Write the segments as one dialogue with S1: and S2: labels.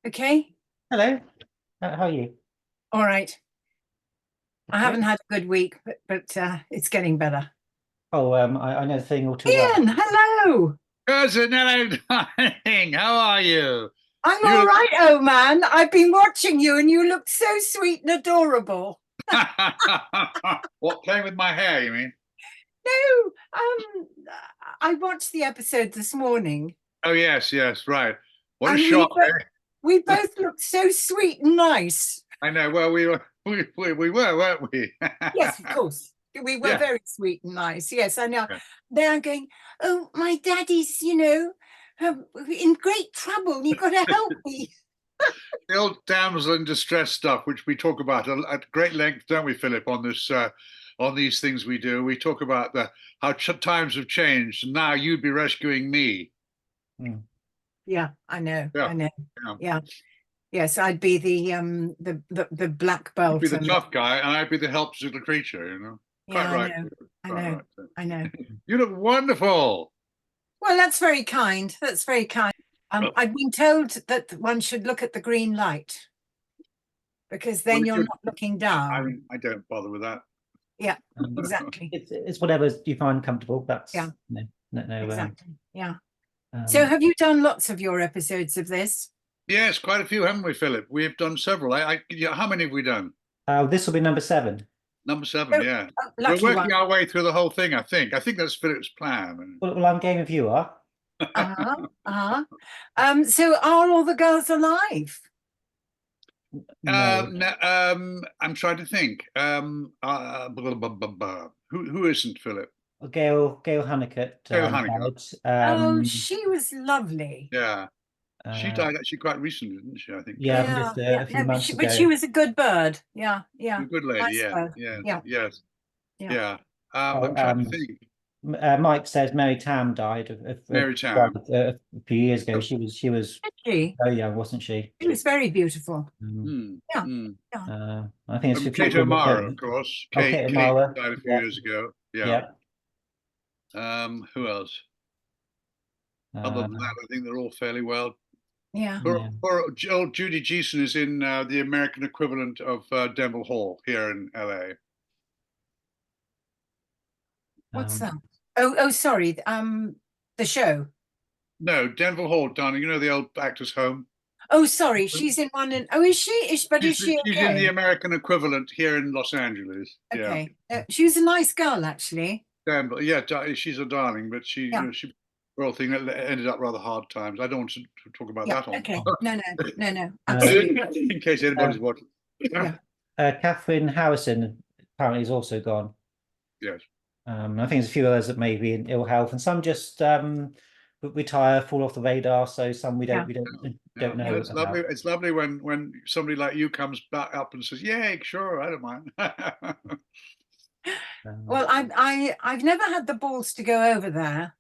S1: Okay.
S2: Hello, how are you?
S1: All right. I
S2: Good.
S1: haven't had a good week, but it's getting better.
S2: Oh, I know the thing all too well.
S1: Ian, hello.
S3: Cousin, hello, darling. How are you?
S1: I'm
S3: You
S1: all
S3: look...
S1: right, oh man. I've been watching you and you look so sweet and adorable.
S3: What, playing with my hair, you mean?
S1: No, I watched the episode this morning
S3: Oh, yes, yes, right. What a
S1: and
S3: shock,
S1: we
S3: eh?
S1: both looked so sweet and nice.
S3: I know. Well, we were, weren't we?
S1: Yes, of course. We were
S3: Yeah.
S1: very sweet and nice. Yes, I know.
S3: Yeah.
S1: They're going, oh, my daddy's, in great trouble. You've got to help me.
S3: The old damsel in distress stuff, which we talk about at great length, don't we, Philip? On this, on these things we do, we talk about how times have changed, and now you'd be rescuing me.
S2: Mm.
S1: Yeah, I know.
S3: Yeah.
S1: I know.
S3: Yeah.
S1: Yeah. Yes, I'd be the black
S3: You'd
S1: belt
S3: be the
S1: and
S3: tough guy, and I'd be the helpless little creature.
S1: yeah,
S3: Quite
S1: I
S3: right.
S1: know. I
S3: Quite
S1: know.
S3: right.
S1: I know.
S3: You look wonderful.
S1: Well, that's very kind. That's very kind. I've been told that one should look at the green light because
S3: Well,
S1: then
S3: if
S1: you're
S3: you're,
S1: not looking
S3: I
S1: down.
S3: mean, I don't bother with that.
S1: Yeah,
S2: Um,
S1: exactly.
S2: it's whatever you find comfortable. That's
S1: Yeah,
S2: no.
S1: exactly. Yeah. So
S2: Um,
S1: have you done lots of your episodes of this?
S3: Yes, quite a few, haven't we, Philip? We've done several. Yeah, how many have we done?
S2: this will be number 7.
S3: Number 7,
S1: Oh,
S3: yeah. We're
S1: lucky one.
S3: working our way through the whole thing, I think. I think that's Philip's plan.
S2: Well, I'm game of you are.
S1: Uh-huh. Uh-huh. So are all the girls alive?
S2: No.
S3: No, I'm trying to think. Who isn't Philip?
S2: Gail Hunnicutt
S3: Oh, Hanukkah.
S2: died.
S1: Oh, she was lovely.
S3: Yeah. She
S2: Uh,
S3: died actually quite recently, didn't she? I think.
S2: yeah,
S1: Yeah,
S2: just
S1: yeah.
S2: a few
S1: No,
S2: months
S1: but she
S2: ago.
S1: was a good bird. Yeah, yeah.
S3: Good lady,
S1: Nice
S3: yeah.
S1: bird.
S3: Yes,
S1: Yeah,
S3: yes,
S1: yeah.
S3: yeah.
S2: Oh,
S3: I'm trying to think.
S2: Mike says Mary Tam died
S3: Mary Tam.
S2: a few years ago. She was
S1: She
S2: very young, wasn't she?
S1: she was very beautiful.
S2: Um,
S1: Yeah,
S3: Hmm.
S1: yeah.
S2: I think it's a few
S3: Kate
S2: people
S3: O'Mara, of course.
S2: Okay,
S3: Kate
S2: Amara.
S3: died a few
S2: Yeah,
S3: years ago. Yeah.
S2: yeah.
S3: Who else? Other
S2: Uh,
S3: than that, I think they're all fairly well.
S1: Yeah.
S2: yeah.
S3: Old Judy Geeson is in the American equivalent of Denville Hall here in LA.
S1: What's
S2: Um,
S1: that? Oh, sorry. The show.
S3: No, Denville Hall, darling. You know the old actors' home.
S1: Oh, sorry. She's in one. Oh, is she? Is she
S3: She's in the
S1: okay?
S3: American equivalent here in Los Angeles. Yeah,
S1: Okay. She was a nice girl, actually.
S3: Denville. Yeah, she's a darling, but
S1: Yeah.
S3: she whole thing ended up rather hard times. I don't want to talk about
S1: Yeah.
S3: that on
S1: Okay. No.
S2: uh,
S1: Absolutely.
S3: in case anybody's watching.
S1: Yeah.
S2: Catherine Harrison apparently is also gone.
S3: Yes.
S2: I think there's a few others that may be in ill health, and some just retire, fall off the radar. So some we don't
S3: Yeah,
S2: know
S3: it's lovely.
S2: about.
S3: It's lovely when somebody like you comes back up and says, "Yay, sure, I don't mind."
S1: Well, I've never had the balls to go over there,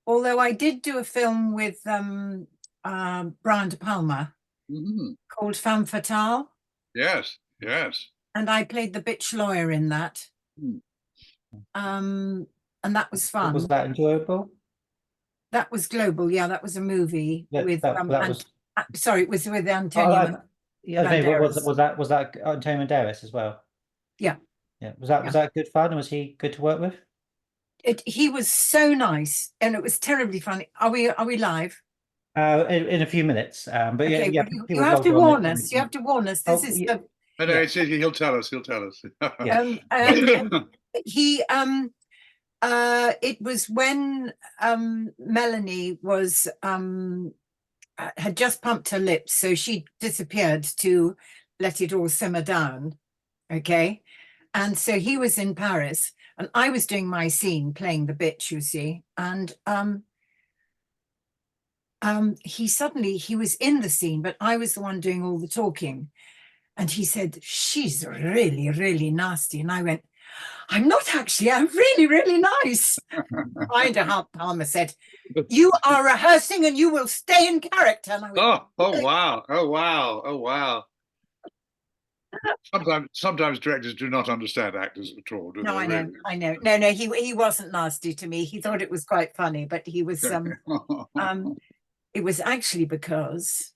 S1: although I did do a film with Brian De Palma
S3: Mhm.
S1: called Femme Fatale,
S3: Yes, yes.
S1: and I played the bitch lawyer in that.
S3: Mm.
S1: And that was
S2: Was
S1: fun.
S2: that enjoyable?
S1: That was global. Yeah, that was a movie
S2: Yeah,
S1: with
S2: that was.
S1: sorry, it was with
S2: Oh,
S1: Antonio
S2: yeah, maybe
S1: Banderas.
S2: was that Antonio Banderas as well?
S1: Yeah.
S2: Yeah, was that good fun? Was he good to work with?
S1: He was so nice and it was terribly funny. Are we live?
S2: In a few minutes. But
S1: Okay,
S2: yeah,
S1: well, you
S2: people
S1: have
S2: log
S1: to
S2: on
S1: warn
S2: it.
S1: us. You have to warn us. This
S2: Oh,
S1: is
S2: yeah,
S1: the
S3: I know.
S2: yeah,
S3: He'll tell us. He'll tell us.
S2: yeah.
S1: and he it was when Melanie was had just pumped her lips, so she disappeared to let it all simmer down. Okay. And so he was in Paris and I was doing my scene playing the bitch, you see. And he was in the scene, but I was the one doing all the talking. And he said, she's really, really nasty. And I went, I'm not actually, I'm really, really nice. Kind of how Palmer said, you are rehearsing and you will stay in character. And I went,
S3: Oh wow! Oh wow! Oh wow! Sometimes directors do not understand actors at all, do
S1: no,
S3: they? Really?
S1: I know. No, he wasn't nasty to me. He thought it was quite funny, but he was it was actually because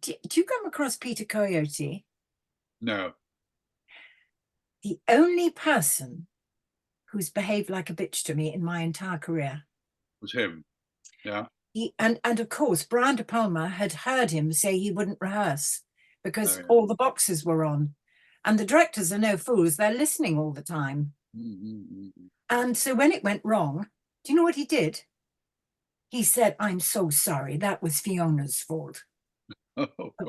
S1: do you come across Peter Coyote?
S3: No.
S1: The only person who's behaved like a bitch to me in my entire career.
S3: Was him. Yeah.
S1: And of course, Brian De Palma had heard him say he wouldn't rehearse because
S3: Oh, yeah.
S1: all the boxes were on. And the directors are no fools. They're listening all the time.
S3: Mm-hmm.
S1: And so when it went wrong, do you know what he did? He said, "I'm so sorry. That was Fiona's fault."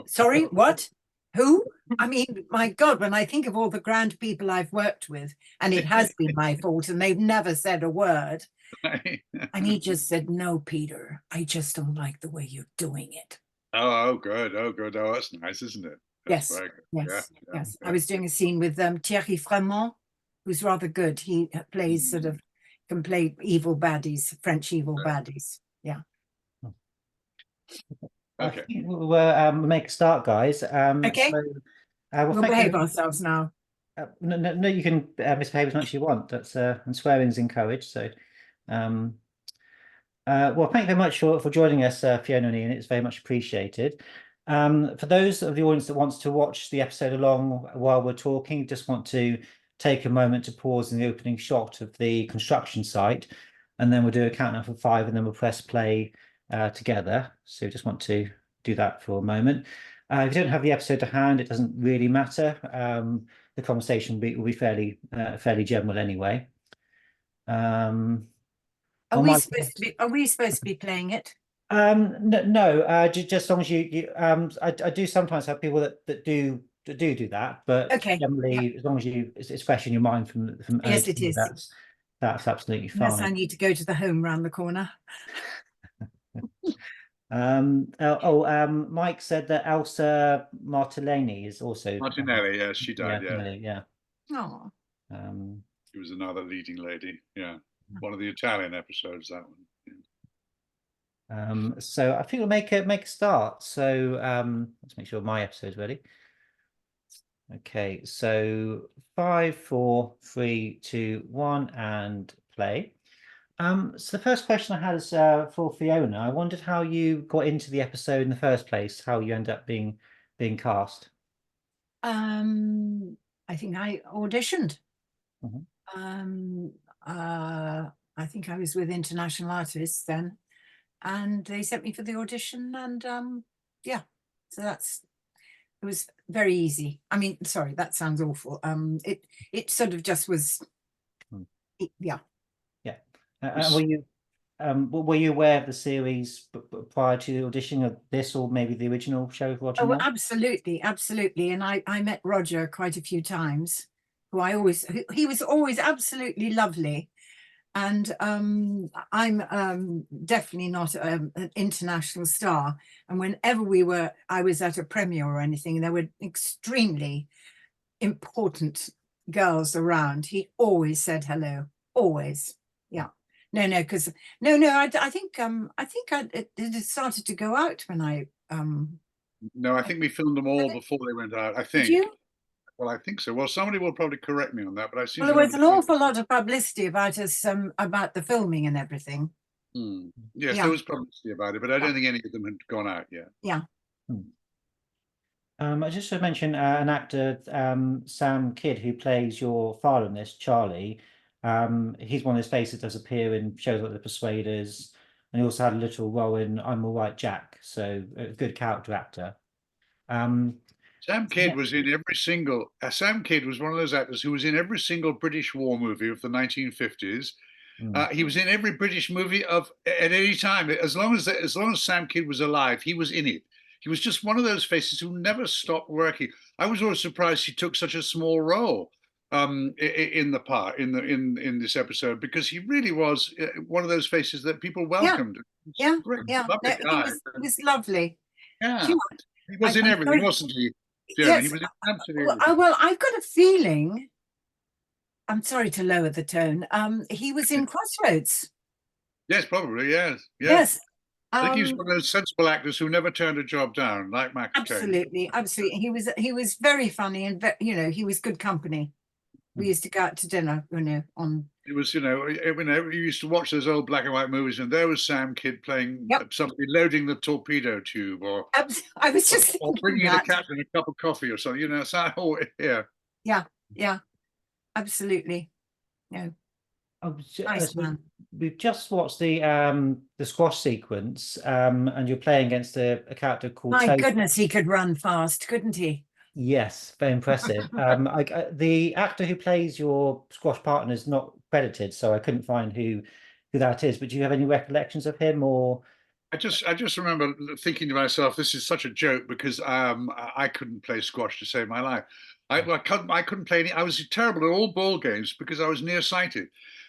S1: Sorry, what? Who? I mean, my God, when I think of all the grand people I've worked with, and it has been my fault, and they've never said a word. And he just said, "No, Peter, I just don't like the way you're doing it."
S3: Oh, good. Oh, good. Oh, that's nice, isn't it? That's
S1: Yes,
S3: very good.
S1: yes,
S3: Yeah,
S1: yes.
S3: yeah.
S1: I was doing a scene with Thierry Fremont, who's rather good. He plays sort of, can play evil baddies, French evil baddies. Yeah.
S2: I
S3: Okay.
S2: think we'll make a start, guys.
S1: Okay.
S2: So,
S1: We'll
S2: thank
S1: behave
S2: you.
S1: ourselves now.
S2: No, you can misbehave as much as you want. That's and swearing's encouraged. So, well, thank you very much for joining us, Fiona and Ian. It's very much appreciated. For those of the audience that wants to watch the episode along while we're talking, just want to take a moment to pause in the opening shot of the construction site, and then we'll do a countdown for 5, and then we'll press play together. So just want to do that for a moment. If you don't have the episode to hand, it doesn't really matter. The conversation will be fairly general anyway.
S1: Are
S2: well,
S1: we
S2: Mike-
S1: supposed to be? Are we supposed to be playing it?
S2: no, just as long as you I do sometimes have people that do that, but
S1: Okay.
S2: generally, as long as it's fresh in your mind from
S1: Yes,
S2: earlier,
S1: it is.
S2: that's absolutely
S1: Unless I
S2: fine.
S1: need to go to the home round the corner.
S2: Mike said that Elsa Martellini is also
S3: Martinelli, yes, she died. Yeah,
S2: Martinelli, yeah.
S1: Oh.
S3: she was another leading lady. Yeah, one of the Italian episodes. That one. Yeah.
S2: So I think we'll make a start. So let's make sure my episode's ready. Okay, so 5, 4, 3, 2, 1, and play. So the first question I had is for Fiona. I wondered how you got into the episode in the first place, how you ended up being cast.
S1: I think I auditioned.
S2: Mhm.
S1: I think I was with International Artists then, and they sent me for the audition, and yeah, so it was very easy. I mean, sorry, that sounds awful. It sort of just was, yeah.
S2: Yeah. Were you aware of the series prior to the audition of this, or maybe the original show with Roger
S1: Oh,
S2: Moore?
S1: absolutely, absolutely. And I met Roger quite a few times, he was always absolutely lovely. And I'm definitely not an international star. And whenever I was at a premiere or anything, there were extremely important girls around. He always said hello, always. Yeah. No, because I think it started to go out when I
S3: No, I think we filmed them all before they went out. I
S1: Did
S3: think.
S1: you?
S3: Well, I think so. Well, somebody will probably correct me on that, but I seem
S1: Well,
S3: to
S1: there was
S3: remember.
S1: an awful lot of publicity about us, about the filming and everything.
S3: Yes,
S1: Yeah.
S3: there was publicity about it, but I don't think any of them had gone out yet.
S1: Yeah.
S2: I just should mention an actor, Sam Kidd, who plays your father in this, Charlie. He's one of those faces that does appear in shows like The Persuaders, and he also had a little role in I'm All Right, Jack. So a good character actor.
S3: Sam Kidd was in every single. Sam Kidd was one of those actors who was in every single British war movie of the 1950s. He was in every British movie at any time. As long as Sam Kidd was alive, he was in it. He was just one of those faces who never stopped working. I was always surprised he took such a small role in the part in this episode, because he really was one of those faces that people welcomed.
S1: Yeah.
S3: Great,
S1: Yeah.
S3: lovely
S1: No,
S3: guy.
S1: he was lovely.
S3: Yeah,
S1: Do you
S3: he was in
S1: I'm
S3: everything,
S1: sorry.
S3: wasn't he? Fiona? He
S1: Yes.
S3: was in absolutely everything.
S1: Well, I've got a feeling. I'm sorry to lower the tone. He was in Crossroads.
S3: Yes, probably. Yes,
S1: Yes.
S3: I think he was one of those sensible actors who never turned a job down, like Max Kane.
S1: Absolutely, absolutely. He was very funny, and he was good company. We used to go out to dinner, on
S3: It was, you used to watch those old black and white movies, and there was Sam Kidd playing
S1: Yep.
S3: somebody loading the torpedo tube, or
S1: I was just
S3: or
S1: thinking
S3: bringing the
S1: that.
S3: captain a cup of coffee or something. So, yeah.
S1: Yeah, absolutely. Yeah,
S2: Oh,
S1: nice
S2: so
S1: man.
S2: we've just watched the squash sequence, and you're playing against a character called
S1: My
S2: Toby.
S1: goodness, he could run fast, couldn't he?
S2: Yes, very impressive. The actor who plays your squash partner is not credited, so I couldn't find who that is. But do you have any recollections of him, or?
S3: I just remember thinking to myself, this is such a joke, because I couldn't play squash to save my life. I couldn't play any. I was terrible at all ball games because I was nearsighted,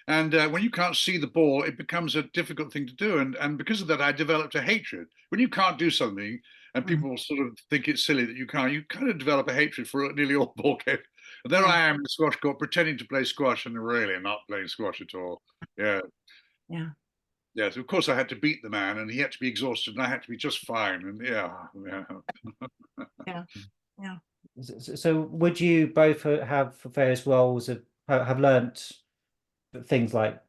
S3: and when you can't see the ball, it becomes a difficult thing to do. And because of that, I developed a hatred. When you can't do something, and
S1: Mm.
S3: people sort of think it's silly that you can't, you kind of develop a hatred for nearly all ball games. And there
S1: Yeah.
S3: I am in the squash court pretending to play squash and really not playing squash at all. Yeah.
S1: Yeah.
S3: Yes, of course I had to beat the man, and he had to be exhausted, and I had to be just fine. And yeah.
S1: Yeah. Yeah.
S2: So would you both have various roles have learnt things like,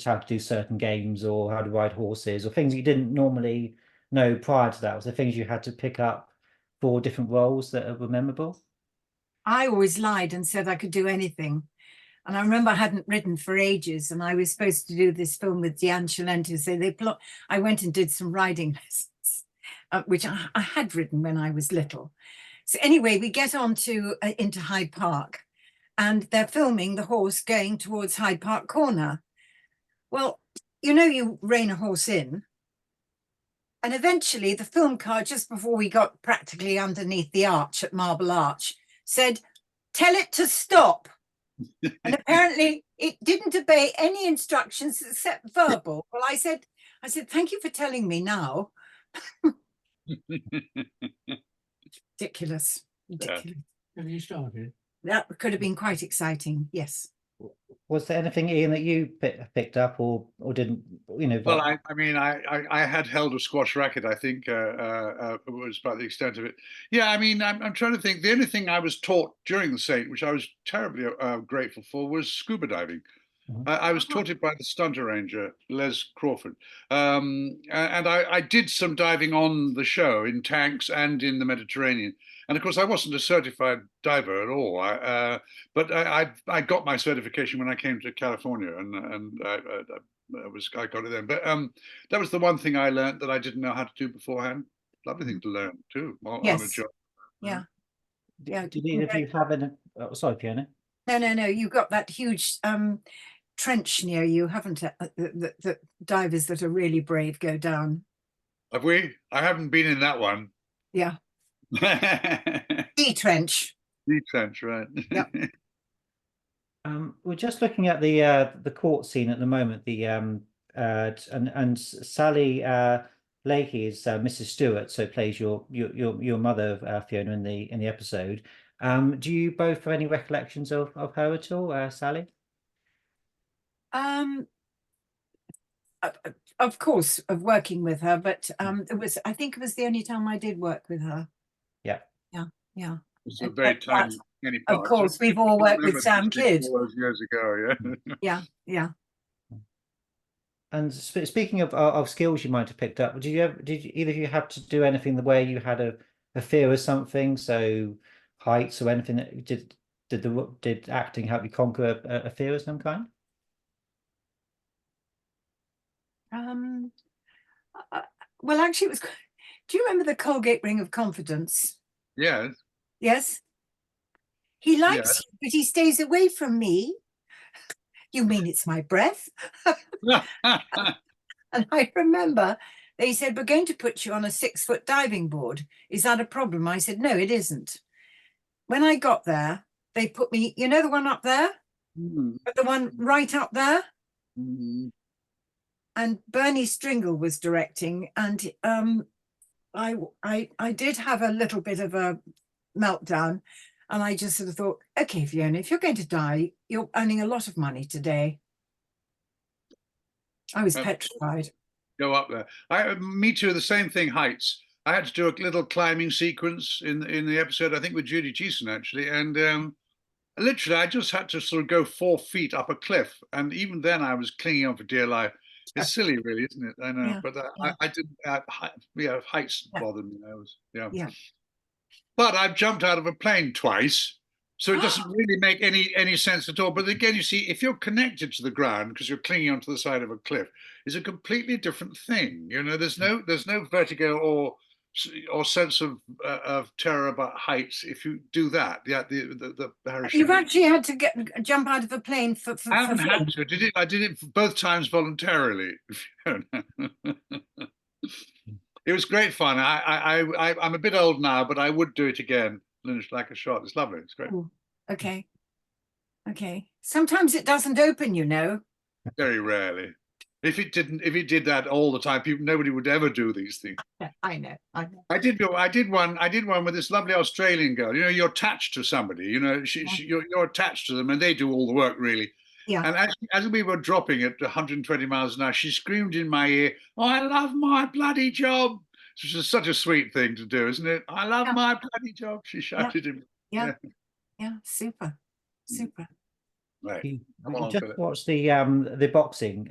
S2: how to do certain games or how to ride horses or things you didn't normally know prior to that? Was there things you had to pick up for different roles that were memorable?
S1: I always lied and said I could do anything. And I remember I hadn't written for ages, and I was supposed to do this film with Diane Chalento. So I went and did some riding lessons, which I had written when I was little. So anyway, we get on to into Hyde Park, and they're filming the horse going towards Hyde Park Corner. Well, you rein a horse in, and eventually the film car, just before we got practically underneath the arch at Marble Arch, said, "Tell it to stop." And apparently it didn't obey any instructions except verbal. Well, I said, thank you for telling me now. Ridiculous. Ridiculous.
S4: Have you started?
S1: That could have been quite exciting. Yes.
S2: Was there anything, Ian, that you picked up or didn't,
S3: Well, I had held a squash racket. I think was about the extent of it. Yeah, I mean, I'm trying to think. The only thing I was taught during the Saint, which I was terribly grateful for, was scuba diving.
S2: Mhm.
S3: I was taught it by the stunt arranger, Les Crawford. And I did some diving on the show in tanks and in the Mediterranean. And of course, I wasn't a certified diver at all. But I got my certification when I came to California, and I got it then. But that was the one thing I learned that I didn't know how to do beforehand. Lovely thing to learn too on a
S1: Yes.
S3: job.
S1: Yeah. Yeah.
S2: Did either of you have any? Oh, sorry, Fiona.
S1: No. You've got that huge trench near you, haven't it? The divers that are really brave go down.
S3: Have we? I haven't been in that one.
S1: Yeah.
S3: The
S1: Sea trench.
S3: trench, right?
S1: Yep.
S2: We're just looking at the court scene at the moment. And Sally Leahy is Mrs. Stewart, so plays your mother, Fiona, in the episode. Do you both have any recollections of her at all, Sally?
S1: Of course, of working with her, but I think it was the only time I did work with her.
S2: Yeah.
S1: Yeah.
S3: It's a very tiny
S1: Of
S3: part.
S1: course, we've all worked with Sam Kidd.
S3: All those years ago, yeah.
S1: Yeah.
S2: And speaking of skills you might have picked up, did either of you have to do anything the way you had a fear of something, so heights or anything that did acting help you conquer a fear of some kind?
S1: Well, actually, it was. Do you remember the Colgate Ring of Confidence?
S3: Yes.
S1: Yes. He likes you, but he stays away from me. You mean it's my breath? And I remember they said, we're going to put you on a 6-foot diving board. Is that a problem? I said, no, it isn't. When I got there, they put me, the one up there, but the one right up there. And Bernie Stringle was directing, and I did have a little bit of a meltdown, and I just sort of thought, okay, Fiona, if you're going to die, you're earning a lot of money today. I was petrified.
S3: Go up there. Me too. The same thing. Heights. I had to do a little climbing sequence in the episode, I think, with Judy Geeson actually, and literally, I just had to sort of go 4 feet up a cliff, and even then, I was clinging on for dear life. It's silly, really, isn't it? I know,
S1: Yeah,
S3: but
S1: yeah,
S3: I didn't. Yeah, heights
S1: yeah,
S3: bothered me. I was, yeah.
S1: yeah.
S3: But I've jumped out of a plane twice, so it doesn't really make any sense at all. But again, you see, if you're connected to the ground because you're clinging onto the side of a cliff, is a completely different thing. You know, there's no vertigo or sense of terror about heights if you do that. Yeah, the
S1: You've
S3: parachuting.
S1: actually had to jump out of a plane
S3: I
S1: for
S3: haven't had
S1: fun.
S3: to. I did it both times voluntarily. It was great fun. I'm a bit old now, but I would do it again. Like a shot. It's lovely. It's great.
S1: Ooh, okay, okay. Sometimes it doesn't open, you know.
S3: Very rarely. If it did that all the time, nobody would ever do these things.
S1: Yeah, I know, I know.
S3: I did one with this lovely Australian girl. You know, you're attached to somebody. You know,
S1: Yeah,
S3: you're attached to them, and they do all the work really.
S1: yeah.
S3: And as we were dropping at 120 miles an hour, she screamed in my ear, "Oh, I love my bloody job!" Which is such a sweet thing to do, isn't it? I love
S1: Yeah,
S3: my bloody job. She
S1: yeah,
S3: shouted in.
S1: yeah,
S3: Yeah,
S1: yeah. Super, super.
S3: right. Come
S2: You
S3: on,
S2: just
S3: Philip.
S2: watched the boxing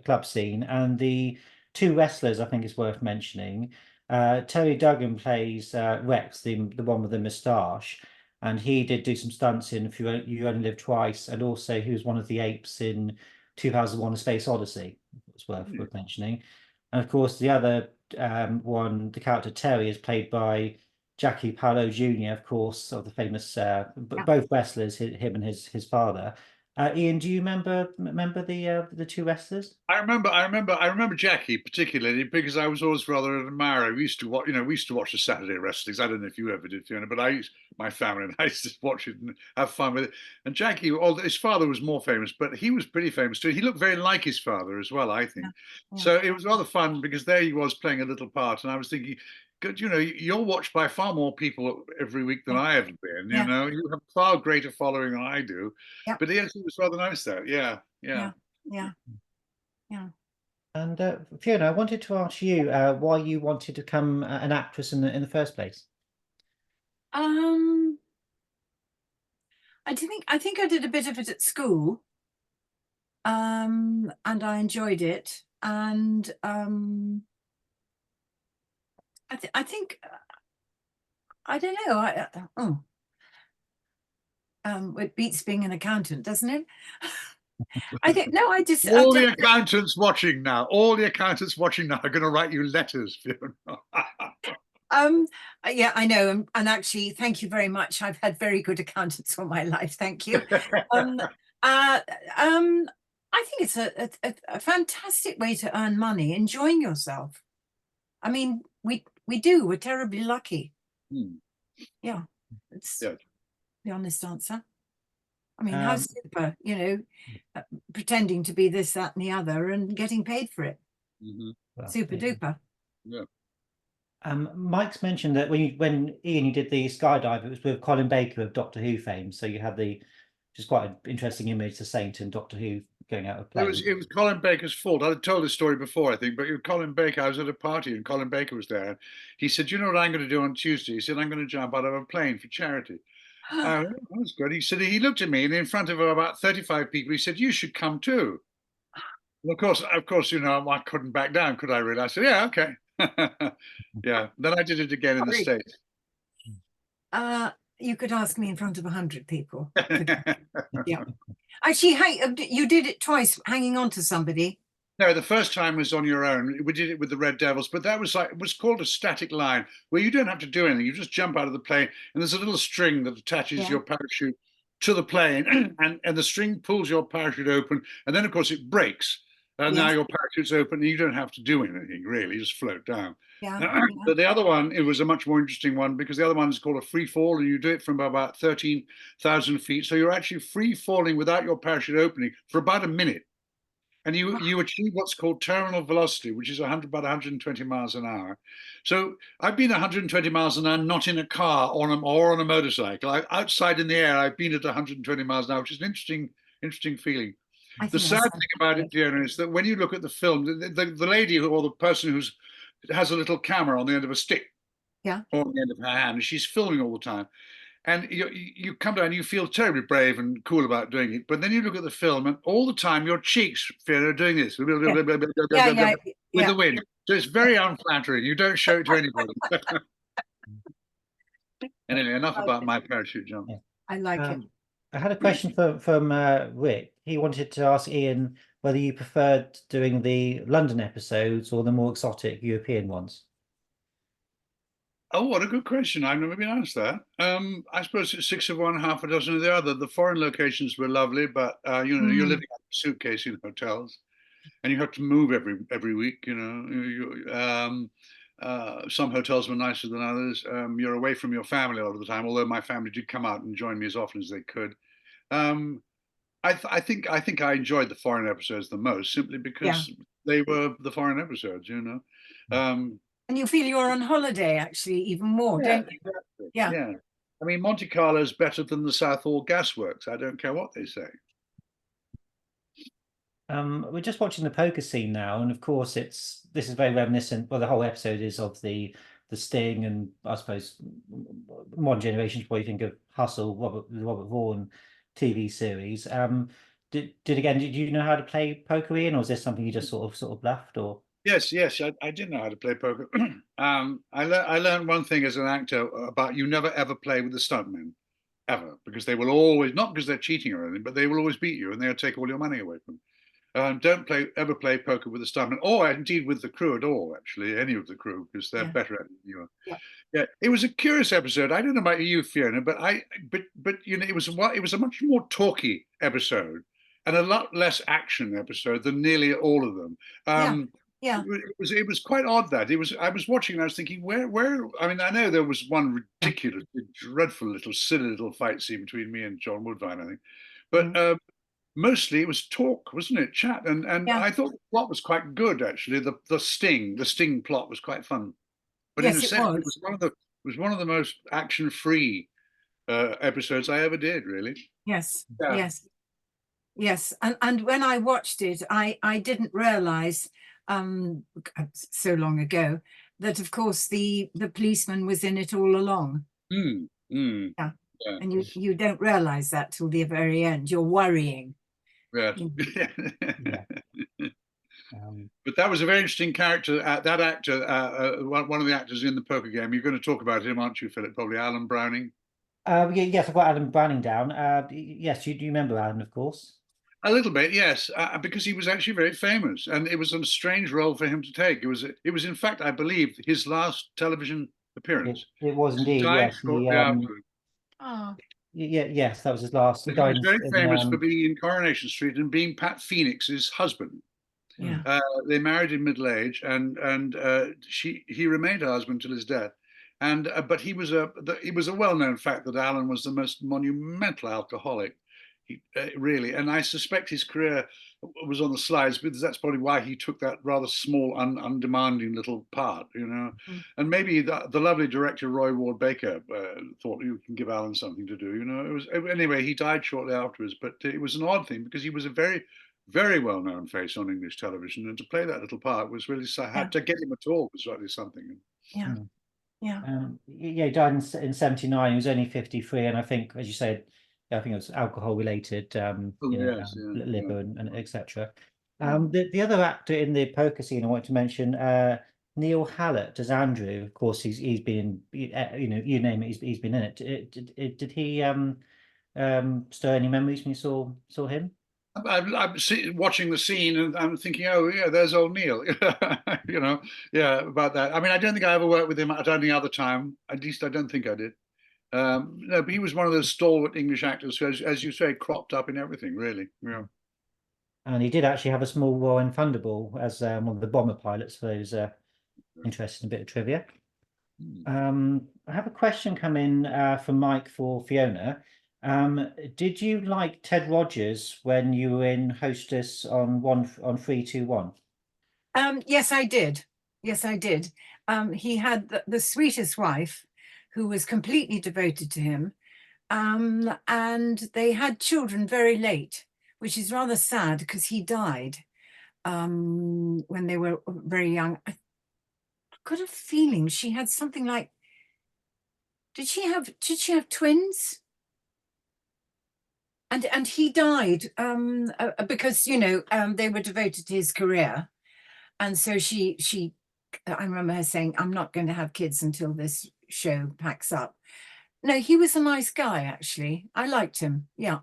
S2: club scene, and the two wrestlers. I think it's worth mentioning. Terry Duggan plays Rex, the one with the moustache, and he did do some stunts in "If You Only Live Twice," and also he was one of the apes in 2001: A Space Odyssey. It's worth mentioning. And of course, the other one, the character Terry, is played by Jackie Paolo Jr., of course, of the famous
S1: Yeah.
S2: both wrestlers, him and his father. Ian, do you remember the two wrestlers?
S3: I remember Jackie particularly because I was always rather an admirer. We used to watch, we used to watch the Saturday wrestlings. I don't know if you ever did, Fiona, but my family and I used to watch it and have fun with it. And Jackie, although his father was more famous, but he was pretty famous too. He looked very like his father as well, I think.
S1: Yeah, yeah,
S3: So it was rather fun because there he was playing a little part, and I was thinking, good, you're watched by far more people every week than
S1: yeah,
S3: I have been.
S1: yeah,
S3: You have far greater following than I do.
S1: yeah,
S3: But yes, it was rather nice there. Yeah, yeah.
S1: yeah, yeah, yeah.
S2: And Fiona, I wanted to ask you why you wanted to become an actress in the first place.
S1: Um, I think I did a bit of it at school. And I enjoyed it. And I think I don't know. It beats being an accountant, doesn't it? I think no. I
S3: All
S1: just
S3: the accountants watching now, all the accountants watching now are going to write you letters, Fiona.
S1: um yeah, I know. And actually, thank you very much. I've had very good accountants all my life. Thank you. Um, uh, um, I think it's a fantastic way to earn money, enjoying yourself. I mean, we do. We're terribly lucky.
S3: Hmm,
S1: Yeah, it's
S3: yeah.
S1: the honest answer. I mean, how
S2: Um,
S1: super, pretending to be this, that, and the other, and getting paid for it.
S3: Mhm,
S2: well,
S1: Super duper.
S3: yeah.
S2: Mike's mentioned that when Ian you did the skydive, it was with Colin Baker of Doctor Who fame. So you had just quite an interesting image, the Saint and Doctor Who going out of plane.
S3: It was Colin Baker's fault. I'd told this story before, I think, but Colin Baker, I was at a party and Colin Baker was there. He said, "You know what I'm going to do on Tuesday?" He said, "I'm going to jump out of a plane for charity." Oh, that's good. He said, he looked at me and in front of about 35 people, he said, "You should come too." And of course, I couldn't back down, could I really? I said, "Yeah, okay." Yeah. Then I did it again in the
S1: Sorry.
S3: States.
S1: You could ask me in front of 100 people. Yeah. Actually, hey, you did it twice, hanging on to somebody.
S3: No, the first time was on your own. We did it with the Red Devils, but that was it was called a static line where you don't have to do anything. You just jump out of the plane and there's a little string that attaches
S1: Yeah,
S3: your parachute to the plane and the string pulls your parachute open and then of course it breaks. And now
S1: yes,
S3: your parachute's open and you don't have to do anything really, you just float down.
S1: yeah, yeah,
S3: But the other one, it was a much more interesting one because the other one is called a free fall and you do it from about 13,000 feet. So you're actually free falling without your parachute opening for about a minute and you achieve what's called terminal velocity, which is about 120 miles an hour. So I've been 120 miles an hour, not in a car or on a motorcycle. Outside in the air, I've been at 120 miles an hour, which is an interesting feeling.
S1: I
S3: The
S1: think
S3: sad
S1: that's
S3: thing about it,
S1: fantastic.
S3: Fiona, is that when you look at the film, the lady or the person who's has a little camera on the end of a stick
S1: Yeah,
S3: or on the end of her hand, and she's filming all the time. and you come down, you feel terribly brave and cool about doing it, but then you look at the film, and all the time your cheeks, Fiona, are doing this
S1: Yeah,
S3: with
S1: yeah.
S3: the wind. So it's very unflattering. You don't show it to anybody. Anyway, enough about my parachute jump.
S2: Yeah.
S1: I like it.
S2: I had a question from Rick. He wanted to ask Ian whether you preferred doing the London episodes or the more exotic European ones.
S3: Oh, what a good question. I've never been asked that. I suppose it's 6 of one, half a dozen of the other. The foreign locations were lovely, but you know, you're living out of a suitcase in hotels, and you have to move every week. You know, some hotels were nicer than others. You're away from your family a lot of the time, although my family did come out and join me as often as they could. Um, I think I enjoyed the foreign episodes the most, simply because they were the foreign episodes. You know.
S1: And you feel you're on holiday actually even more, don't you?
S3: Exactly.
S1: Yeah.
S3: Yeah. I mean, Monte Carlo is better than the Southall Gasworks. I don't care what they say.
S2: We're just watching the poker scene now, and of course, this is very reminiscent. Well, the whole episode is of the Sting, and I suppose modern generations probably think of Hustle, Robert Vaughan TV series. Did you know how to play poker, Ian, or is this something you just sort of left, or?
S3: Yes, I did know how to play poker. I learned one thing as an actor about you never ever play with the stuntmen, ever, because they will always, not because they're cheating or anything, but they will always beat you and they'll take all your money away from you. Don't ever play poker with the stuntmen, or indeed with the crew at all. Actually, any of the crew, because they're better at it than you are. Yeah, it was a curious episode. I don't know about you, Fiona, but you know, it was a much more talky episode and a lot less action episode than nearly all of them.
S1: Yeah.
S3: It was quite odd that I was watching and I was thinking where I mean, I know there was one ridiculous, dreadful little silly little fight scene between me and John Woodvine, I think, but mostly it was talk, wasn't it? Chat, and I thought the plot was quite good actually. The sting plot was quite fun, but in a
S1: Yes, it
S3: sense, it
S1: was.
S3: was one of the most action-free episodes I ever did. Really.
S1: Yes.
S3: Yeah.
S1: Yes. And when I watched it, I didn't realize so long ago that of course the policeman was in it all along.
S3: Yeah.
S1: And you don't realize that till the very end. You're worrying.
S3: Yeah.
S2: Yeah.
S3: But that was a very interesting character. That actor, one of the actors in the poker game. You're going to talk about him, aren't you, Philip? Probably Alan Browning.
S2: Yes, I've got Alan Browning down. Yes, you remember Alan, of course.
S3: A little bit, yes, because he was actually very famous, and it was a strange role for him to take. It was in fact, I believe, his last television appearance.
S2: It was
S3: He
S2: indeed,
S3: died
S2: yes.
S3: shortly after.
S1: Oh.
S2: Yes, that was his last.
S3: He was very famous for being in Coronation Street and being Pat Phoenix's husband.
S1: Yeah.
S3: They married in middle age, and he remained her husband till his death. And but he was a well-known fact that Alan was the most monumental alcoholic. Really, and I suspect his career was on the slides because that's probably why he took that rather small, undemanding little part, you know. And maybe the lovely director Roy Ward Baker thought you can give Alan something to do, you know. It was anyway. He died shortly afterwards, but it was an odd thing because he was a very, very well-known face on English television, and to play that little part was really had to get him at all was really something.
S1: Yeah.
S2: He died in 79. He was only 53, and I think, as you said, I think it was alcohol related, liver and etc. The other actor in the poker scene I want to mention, Neil Hallett as Andrew. Of course, he's been you name it, he's been in it. Did he stir any memories when you saw him?
S3: I'm watching the scene and I'm thinking, oh yeah, there's old Neil. You know, about that. I mean, I don't think I ever worked with him at any other time. At least I don't think I did. No, but he was one of those stalwart English actors who, as you say, cropped up in everything, really. Yeah.
S2: And he did actually have a small role in Thunderball as one of the bomber pilots, for those interested in a bit of trivia. I have a question come in from Mike for Fiona. Did you like Ted Rogers when you were in Hostess on 321?
S1: Yes, I did. Yes, I did. He had the sweetest wife who was completely devoted to him. And they had children very late, which is rather sad because he died when they were very young. I got a feeling she had something like Did she have twins? And he died because they were devoted to his career, and so she I remember her saying, "I'm not going to have kids until this show packs up." No, he was a nice guy, actually. I liked him. Yeah.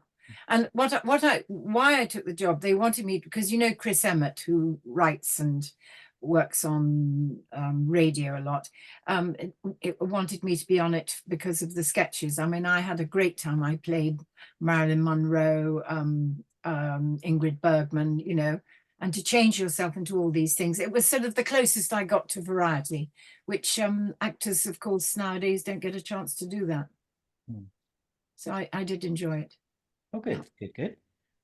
S1: And why I took the job, they wanted me because Chris Emmett, who writes and works on radio a lot, it wanted me to be on it because of the sketches. I mean, I had a great time. I played Marilyn Monroe, Ingrid Bergman, and to change yourself into all these things. It was sort of the closest I got to variety, which actors, of course, nowadays don't get a chance to do that. So I did enjoy it.
S2: Oh, good, good, good.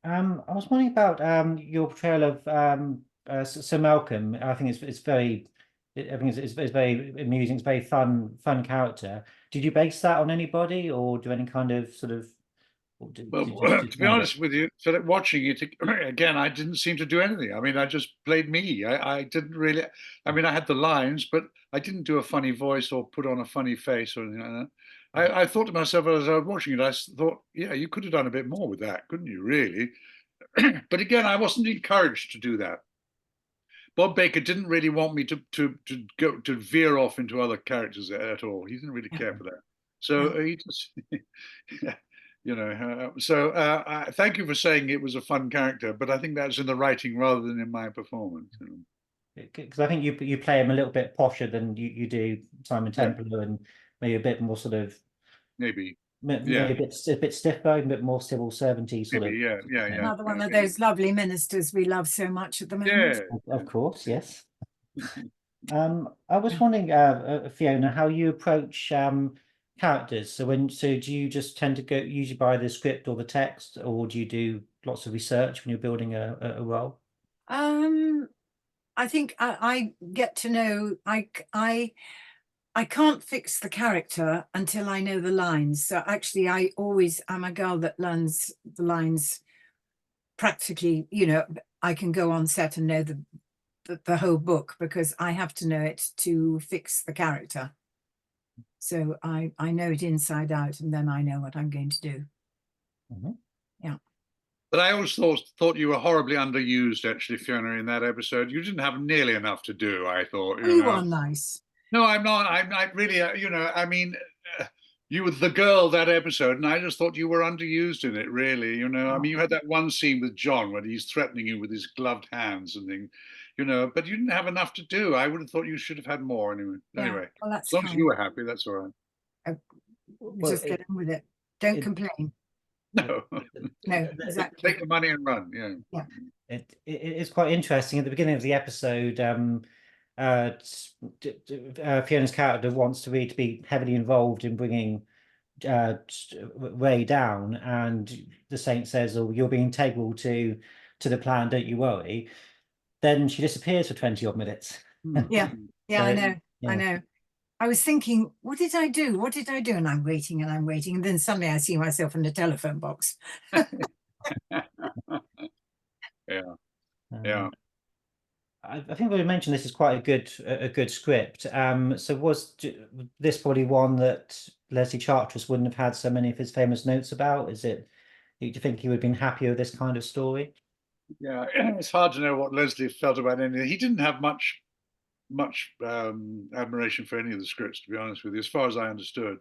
S2: I was wondering about your portrayal of Sir Malcolm. I think it's very, I think it's very amusing. It's very fun character. Did you base that on anybody, or do any kind of sort of?
S3: Well, to be honest with you, Philip, watching it again, I didn't seem to do anything. I mean, I just played me. I didn't really. I mean, I had the lines, but I didn't do a funny voice or put on a funny face or anything like that. I thought to myself as I was watching it, I thought, yeah, you could have done a bit more with that, couldn't you? Really? But again, I wasn't encouraged to do that. Bob Baker didn't really want me to go to veer off into other characters at all. He didn't really care for that. So he just. Thank you for saying it was a fun character, but I think that's in the writing rather than in my performance.
S2: Because I think you play him a little bit posher than you do Simon Templar, and maybe a bit more sort of
S3: maybe
S2: a bit stiffer, a bit more civil servanty sort of.
S3: Yeah.
S1: Another one of those lovely ministers we love so much at the moment.
S2: Yeah, of course, yes. I was wondering, Fiona, how you approach characters. So do you just tend to go usually by the script or the text, or do you do lots of research when you're building a role?
S1: I think I get to know, I can't fix the character until I know the lines. So actually I'm a girl that learns the lines practically. I can go on set and know the whole book because I have to know it to fix the character. So I know it inside out, and then I know what I'm going to do. Yeah.
S3: But I always thought you were horribly underused, actually, Fiona, in that episode. You didn't have nearly enough to do, I thought.
S1: You are nice.
S3: No, I'm not. I'm not really, I mean, you were the girl that episode, and I just thought you were underused in it, really. I mean, you had that one scene with John when he's threatening you with his gloved hands and things, but you didn't have enough to do. I would have thought you should have had more anyway. Anyway,
S1: well,
S3: as long as you were happy, that's all right.
S1: Just get on with it. Don't complain.
S3: No,
S1: exactly.
S3: Take the money and run. Yeah.
S2: It is quite interesting. At the beginning of the episode, Fiona's character wants to be heavily involved in bringing Ray down, and the Saint says, "Oh, you're being integral to the plan. Don't you worry." Then she disappears for 20 odd minutes.
S1: Yeah, so, I know. I was thinking, what did I do? What did I do? And I'm waiting, and then suddenly I see myself in the telephone box.
S3: Yeah.
S2: I think we mentioned this is quite a good script. So was this probably one that Leslie Charteris wouldn't have had so many of his famous notes about? Do you think he would have been happier with this kind of story?
S3: Yeah, it's hard to know what Leslie felt about anything. He didn't have much admiration for any of the scripts, to be honest with you, as far as I understood.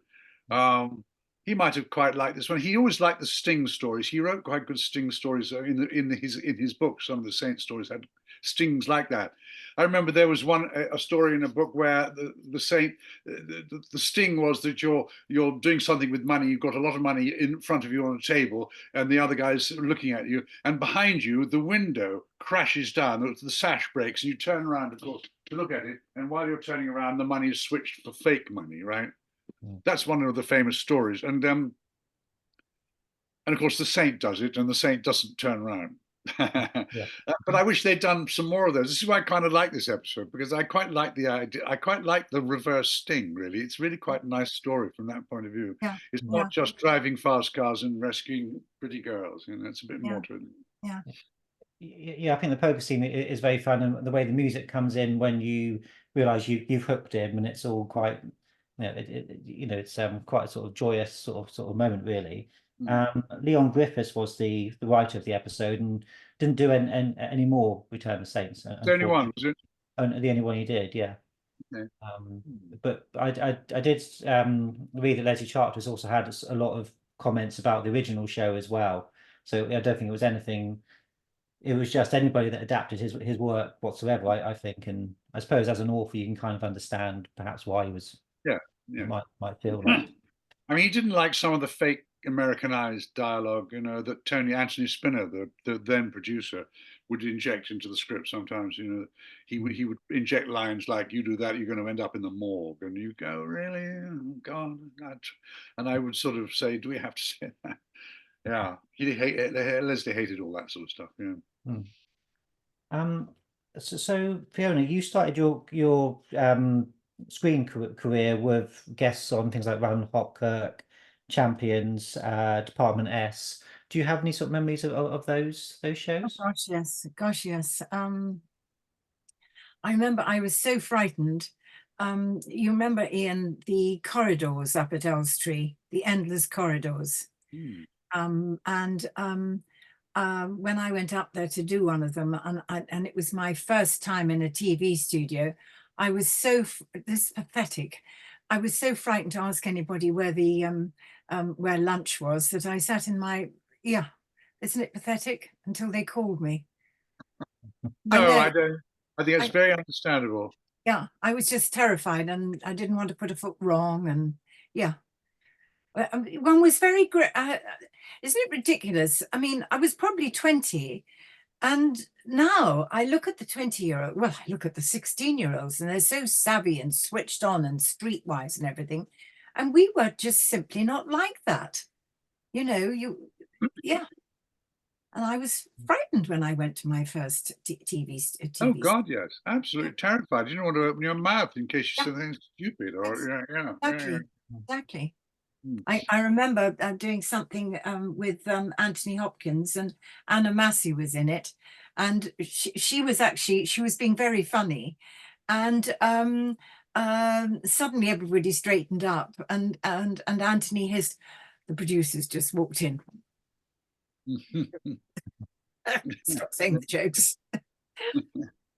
S3: He might have quite liked this one. He always liked the Sting stories. He wrote quite good Sting stories in his book. Some of the Saint stories had stings like that. I remember there was a story in a book where the Saint, the sting was that you're doing something with money. You've got a lot of money in front of you on a table, and the other guy's looking at you, and behind you the window crashes down, the sash breaks, and you turn around, of course, to look at it. And while you're turning around, the money is switched for fake money, right? That's one of the famous stories, and of course the Saint does it, and the Saint doesn't turn around. But I wish they'd done some more of those. This is why I kind of like this episode, because I quite like the idea. I quite like the reverse Sting. Really, it's really quite a nice story from that point of view. It's not just driving fast cars and rescuing pretty girls. It's a bit more to it.
S2: Yeah, I think the poker scene is very fun, and the way the music comes in when you realise you've hooked him, and it's all quite yeah, you know, it's quite a sort of joyous sort of moment, really. Leon Griffiths was the writer of the episode and didn't do any more Return of the Saints.
S3: The only one, was it?
S2: Only the only one he did, yeah.
S3: Okay.
S2: But I did read that Leslie Charteris also had a lot of comments about the original show as well. So I don't think it was anything. It was just anybody that adapted his work whatsoever, I think. And I suppose as an author, you can kind of understand perhaps why he was
S3: Yeah.
S2: might feel that.
S3: I mean, he didn't like some of the fake Americanized dialogue, you know, that Anthony Spinner, the then producer, would inject into the script sometimes. You know, he would inject lines like, "You do that, you're going to end up in the morgue," and you go, "Really? Oh, God!" And I would sort of say, "Do we have to say that?" Yeah, Leslie hated all that sort of stuff. Yeah.
S2: So Fiona, you started your screen career with guests on things like Round Hopkirk, Champions, Department S. Do you have any sort of memories of those
S1: Oh
S2: shows?
S1: gosh, yes. Gosh, yes. I remember I was so frightened. You remember, Ian, the corridors up at Elstree, the endless corridors. And when I went up there to do one of them, and it was my first time in a TV studio, I was this is pathetic. I was so frightened to ask anybody where the where lunch was that I sat in my, yeah, isn't it pathetic? Until they called me. I
S3: No,
S1: know.
S3: I don't. I think it's very understandable.
S1: Yeah, I was just terrified, and I didn't want to put a foot wrong, and yeah. One was very great. Isn't it ridiculous? I mean, I was probably 20, and now I look at the 20-year-old, well, I look at the 16-year-olds, and they're so savvy and switched on and streetwise and everything. And we were just simply not like that. You know, yeah. And I was frightened when I went to my first TV.
S3: Oh God, yes, absolutely terrified. You don't want to open your mouth in case you
S1: Yeah.
S3: say something stupid, or
S1: Exactly. Exactly.
S3: Hmm.
S1: I remember doing something with Anthony Hopkins, and Anna Massey was in it, and she was being very funny, and suddenly everybody straightened up, and Anthony hissed, the producers just walked in. Stop saying the jokes.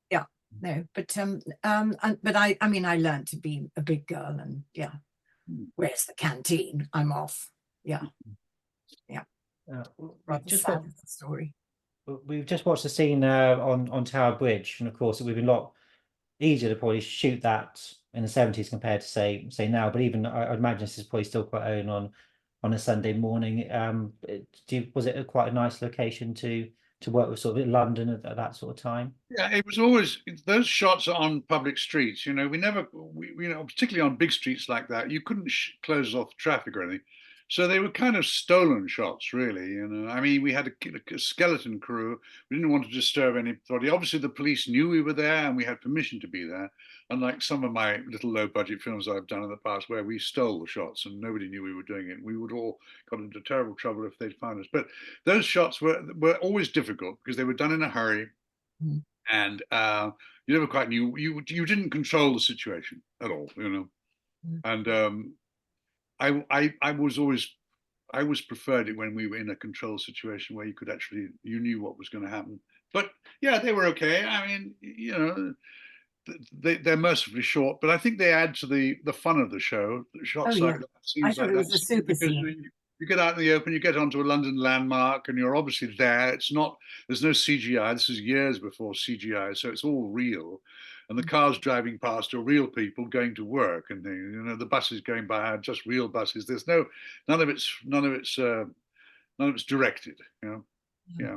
S1: Yeah, no, but I mean, I learned to be a big girl, and yeah. Where's the canteen? I'm off. Yeah. Yeah. Rather sad is the story.
S2: We've just watched the scene on Tower Bridge, and of course it would be a lot easier to probably shoot that in the 70s compared to say now. But even I'd imagine this is probably still quite own on a Sunday morning. Was it quite a nice location to work with, sort of in London at that sort of time?
S3: Yeah, it was always those shots are on public streets. You know, you know, particularly on big streets like that, you couldn't close off traffic or anything. So they were kind of stolen shots, really. You know, I mean, we had a skeleton crew. We didn't want to disturb anybody. Obviously, the police knew we were there, and we had permission to be there. Unlike some of my little low-budget films I've done in the past, where we stole the shots and nobody knew we were doing it. We would all got into terrible trouble if they'd found us. But those shots were always difficult because they were done in a hurry. And you never quite knew, you didn't control the situation at all, you know. And I was preferred it when we were in a control situation where you knew what was going to happen. But yeah, they were okay. I mean, you know, they're mercifully short, but I think they add to the fun of the show. Shots like that,
S1: I
S3: scenes
S1: thought
S3: like
S1: it was
S3: that,
S1: a super
S3: because
S1: scene.
S3: you get out in the open, you get onto a London landmark, and you're obviously there. There's no CGI. This is years before CGI, so it's all real. And the cars driving past are real people going to work, and you know, the buses going by are just real buses. There's none of it's directed. You know, yeah.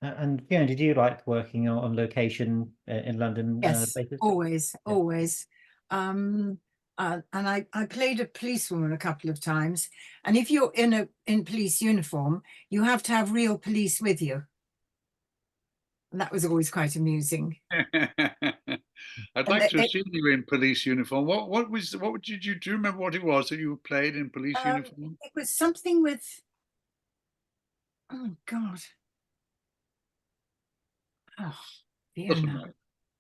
S2: And Fiona, did you like working on location in London?
S1: Yes,
S2: Places?
S1: always. And I played a policewoman a couple of times. And if you're in police uniform, you have to have real police with you. And that was always quite amusing.
S3: I'd like to have seen you in police uniform. What did you do? Remember what it was that you played in police uniform?
S1: It was something with, oh God. Oh, Fiona.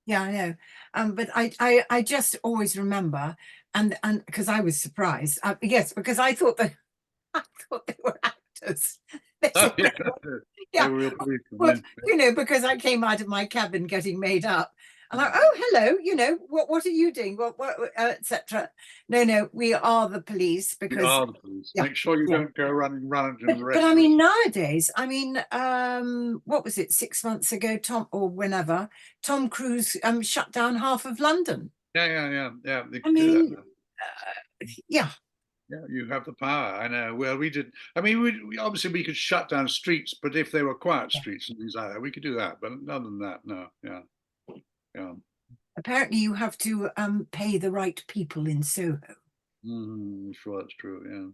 S1: Yeah, I know. But I just always remember, and because I was surprised. Yes, because I thought that I thought they were actors. They
S3: Oh,
S1: said
S3: yeah,
S1: they were-
S3: they
S1: yeah.
S3: were real policemen.
S1: Well,
S3: Yeah.
S1: you know, because I came out of my cabin getting made up. And I, oh, hello, you know, what are you doing? What, etc. No, no, we are the police
S3: We
S1: because,
S3: are the police.
S1: yeah,
S3: Make sure you
S1: yeah.
S3: don't go running and
S1: But I
S3: arrest
S1: mean,
S3: us.
S1: nowadays, I mean, what was it, 6 months ago, Tom, or whenever, Tom Cruise shut down half of London.
S3: Yeah. They
S1: I
S3: could do that
S1: mean,
S3: now.
S1: yeah,
S3: Yeah, you have the power. I know. Well, we did. I mean, we obviously we could shut down streets, but if they were quiet
S1: yeah.
S3: streets and things like that, we could do that. But other than that, no. Yeah, yeah.
S1: Apparently you have to pay the right people in Soho.
S3: Sure, that's true.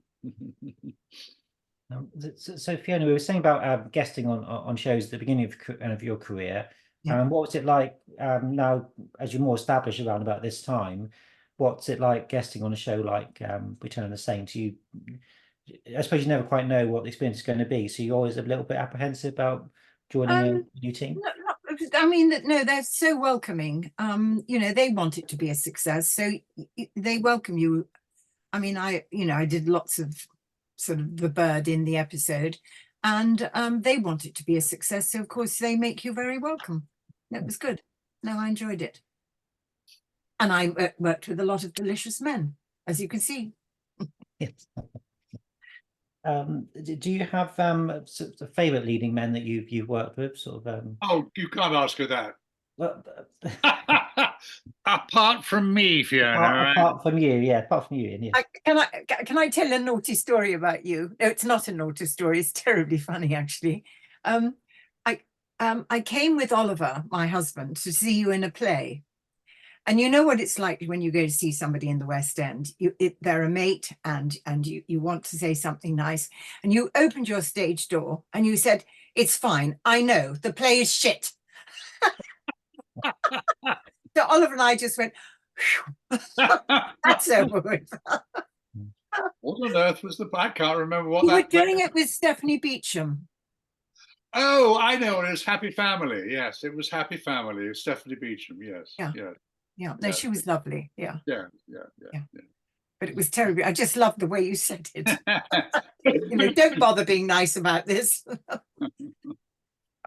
S3: Yeah.
S2: So Fiona, we were saying about guesting on shows at the beginning of your career.
S1: Yeah.
S2: What was it like now, as you're more established around about this time? What's it like guesting on a show like Return of the Saints? I suppose you never quite know what the experience is going to be, so you're always a little bit apprehensive about joining a new team.
S1: I mean, no, they're so welcoming. You know, they want it to be a success, so they welcome you. I mean, I did lots of sort of the bird in the episode, and they want it to be a success, so of course they make you very welcome. It was good. No, I enjoyed it, and I worked with a lot of delicious men, as you can see.
S2: Yes. Do you have sort of favorite leading men that you've worked with? Sort of
S3: Oh, you can't ask her that.
S2: well,
S3: Apart from me, Fiona, right?
S2: apart from you, yeah, apart from you, Ian, yes.
S1: Can I tell a naughty story about you? No, it's not a naughty story. It's terribly funny, actually. Um, I came with Oliver, my husband, to see you in a play. And you know what it's like when you go to see somebody in the West End. They're a mate, and you want to say something nice, and you opened your stage door and you said, "It's fine. I know the play is shit." So Oliver and I just went, "Phew, that's over with."
S3: What on earth was the? I can't remember what
S1: You were
S3: that play.
S1: doing it with Stephanie Beacham.
S3: Oh, I know. It was Happy Family. Yes, it was Happy Family. Stephanie Beacham. Yes,
S1: Yeah.
S3: yeah,
S1: Yeah, no,
S3: yeah,
S1: she was lovely. Yeah,
S3: yeah.
S1: yeah. But it was terrible. I just loved the way you said it. You know, don't bother being nice about this.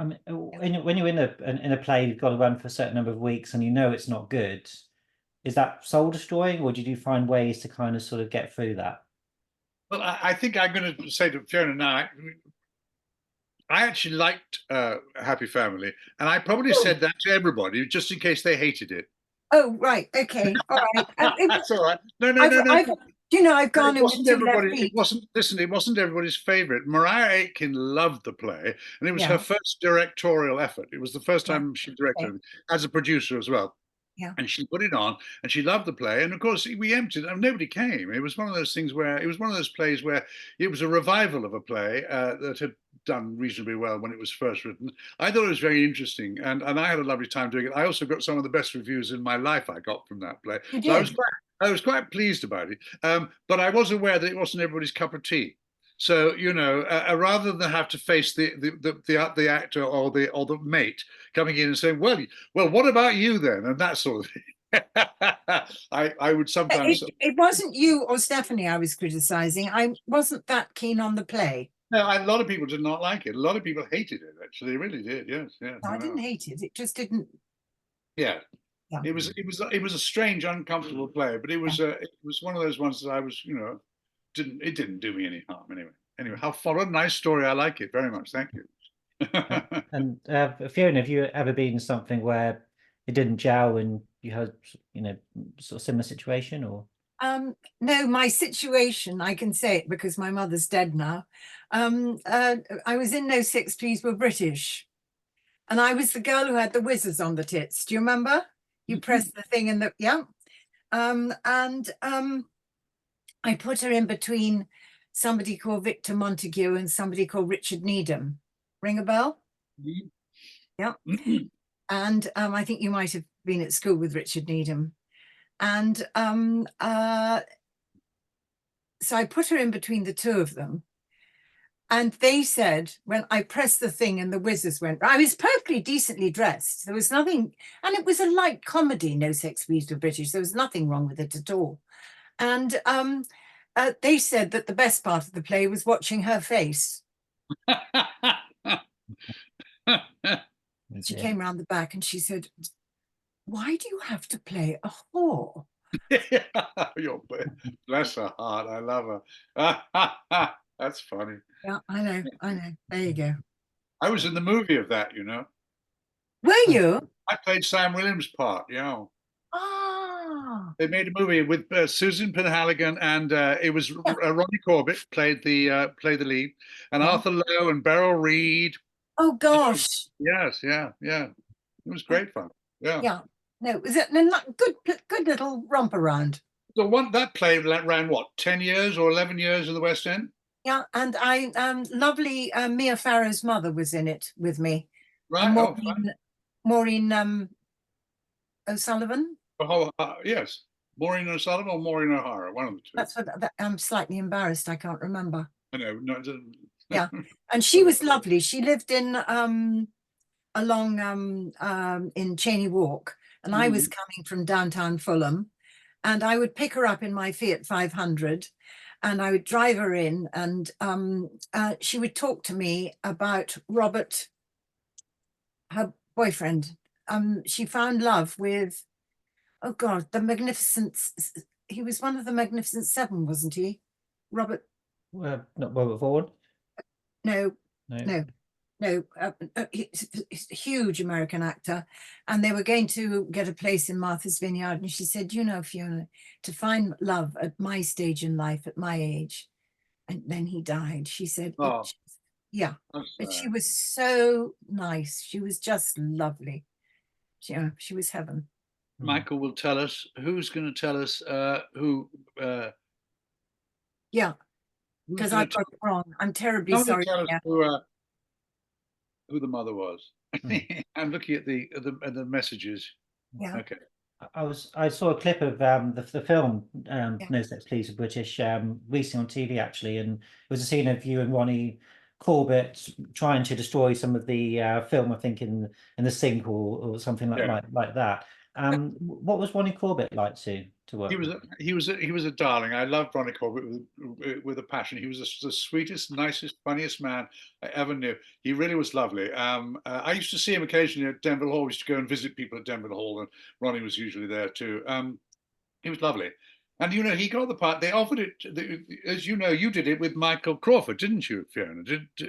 S2: I mean, when you're in a play, you've got to run for a certain number of weeks, and you know it's not good. Is that soul destroying, or did you find ways to kind of sort of get through that?
S3: Well, I think I'm going to say to Fiona now, I actually liked Happy Family, and I probably
S1: Oh,
S3: said that to everybody just in case they hated it.
S1: oh, right. Okay. All right.
S3: That's all right. No.
S1: I've, you know, I've
S3: But
S1: gone
S3: it
S1: in with
S3: wasn't
S1: two left
S3: everybody. It
S1: feet.
S3: wasn't. Listen, it wasn't everybody's favorite. Mariah Aitken loved the play, and it was her
S1: Yeah.
S3: first directorial effort. It was the first
S1: Yeah.
S3: time she directed
S1: Okay.
S3: it as a producer as well.
S1: Yeah.
S3: And she put it on, and she loved the play. And of course, we emptied, and nobody came. It was one of those things where it was one of those plays where it was a revival of a play that had done reasonably well when it was first written. I thought it was very interesting, and I had a lovely time doing it. I also got some of the best reviews in my life I got from that play.
S1: You
S3: So
S1: did.
S3: I was quite pleased about it. But I was aware that it wasn't everybody's cup of tea. So you know, rather than have to face the actor or the mate coming in and saying, well, what about you then, and that sort of thing. I would sometimes.
S1: It wasn't you or Stephanie I was criticizing. I wasn't that keen on the play.
S3: No, a lot of people did not like it. A lot of people hated it. Actually, they really did. Yes,
S1: No,
S3: I
S1: I didn't
S3: know.
S1: hate it. It just didn't.
S3: Yeah,
S1: Yeah.
S3: it was a strange, uncomfortable play, but
S1: Yeah.
S3: it was one of those ones that I was, you know, didn't do me any harm anyway. Anyway, how fun! What a nice story. I like it very much. Thank you.
S2: And Fiona, have you ever been in something where it didn't gel and you had, you know, sort of similar situation, or?
S1: No, my situation, I can say it because my mother's dead now. I was in No Six Please Were British, and I was the girl who had the whizzers on the tits. Do you remember? You press the thing and yeah. And I put her in between somebody called Victor Montague and somebody called Richard Needham. Ring a bell? Yeah. And I think you might have been at school with Richard Needham. And so I put her in between the two of them. And they said, when I pressed the thing and the whizzers went, I was perfectly decently dressed. There was nothing, and it was a light comedy, No Sex, Please, We're British. There was nothing wrong with it at all. And they said that the best part of the play was watching her face. She came round the back and she said, "Why do you have to play a whore?"
S3: Bless her heart. I love her. That's funny.
S1: Yeah, I know. There you go.
S3: I was in the movie of that, you know.
S1: Were you?
S3: I played Sam Williams' part, you know.
S1: Ah,
S3: They made a movie with Susan Penhaligon, and it was
S1: yeah.
S3: Ronnie Corbett played the lead, and
S1: Yeah.
S3: Arthur Lowe and Beryl Reid.
S1: Oh gosh.
S3: Yes, yeah. It was great fun. Yeah.
S1: Yeah. No, was it a good little romp around?
S3: The one that play ran what, 10 years or 11 years in the West End?
S1: Yeah, and I lovely Mia Farrow's mother was in it with me.
S3: Right. Oh, fine.
S1: Maureen O'Sullivan.
S3: Oh, yes. Maureen O'Sullivan or Maureen O'Hara, one of the two.
S1: That's what I'm slightly embarrassed. I can't remember.
S3: I know. No,
S1: Yeah, and she was lovely. She lived in along in Cheney Walk, and I was coming from downtown Fulham, and I would pick her up in my Fiat 500, and I would drive her in, and she would talk to me about Robert, her boyfriend. She found love with, oh God, the Magnificent. He was one of the Magnificent Seven, wasn't he? Robert?
S2: Not Robert Vaughan.
S1: No,
S2: No.
S1: he's a huge American actor, and they were going to get a place in Martha's Vineyard, and she said, "You know, Fiona, to find love at my stage in life, at my age," and then he died. She said,
S3: Oh,
S1: yeah, but she was so nice. She was just lovely. She was heaven.
S3: Michael will tell us. Who's going to tell us who?
S1: Yeah, because I got it wrong. I'm terribly sorry.
S3: Tell us who the mother was. I'm looking at the messages.
S1: Yeah.
S3: Okay.
S2: I saw a clip of the film No Sex, Please, We're British recently on TV actually, and it was a scene of you and Ronnie Corbett trying to destroy some of the film, I think in the sink or something like that. What was Ronnie Corbett like to work with?
S3: He was a darling. I loved Ronnie Corbett with a passion. He was the sweetest, nicest, funniest man I ever knew. He really was lovely. I used to see him occasionally at Denville Hall. We used to go and visit people at Denville Hall, and Ronnie was usually there too. He was lovely. And you know, he got the part. They offered it, as you know, you did it with Michael Crawford, didn't you, Fiona?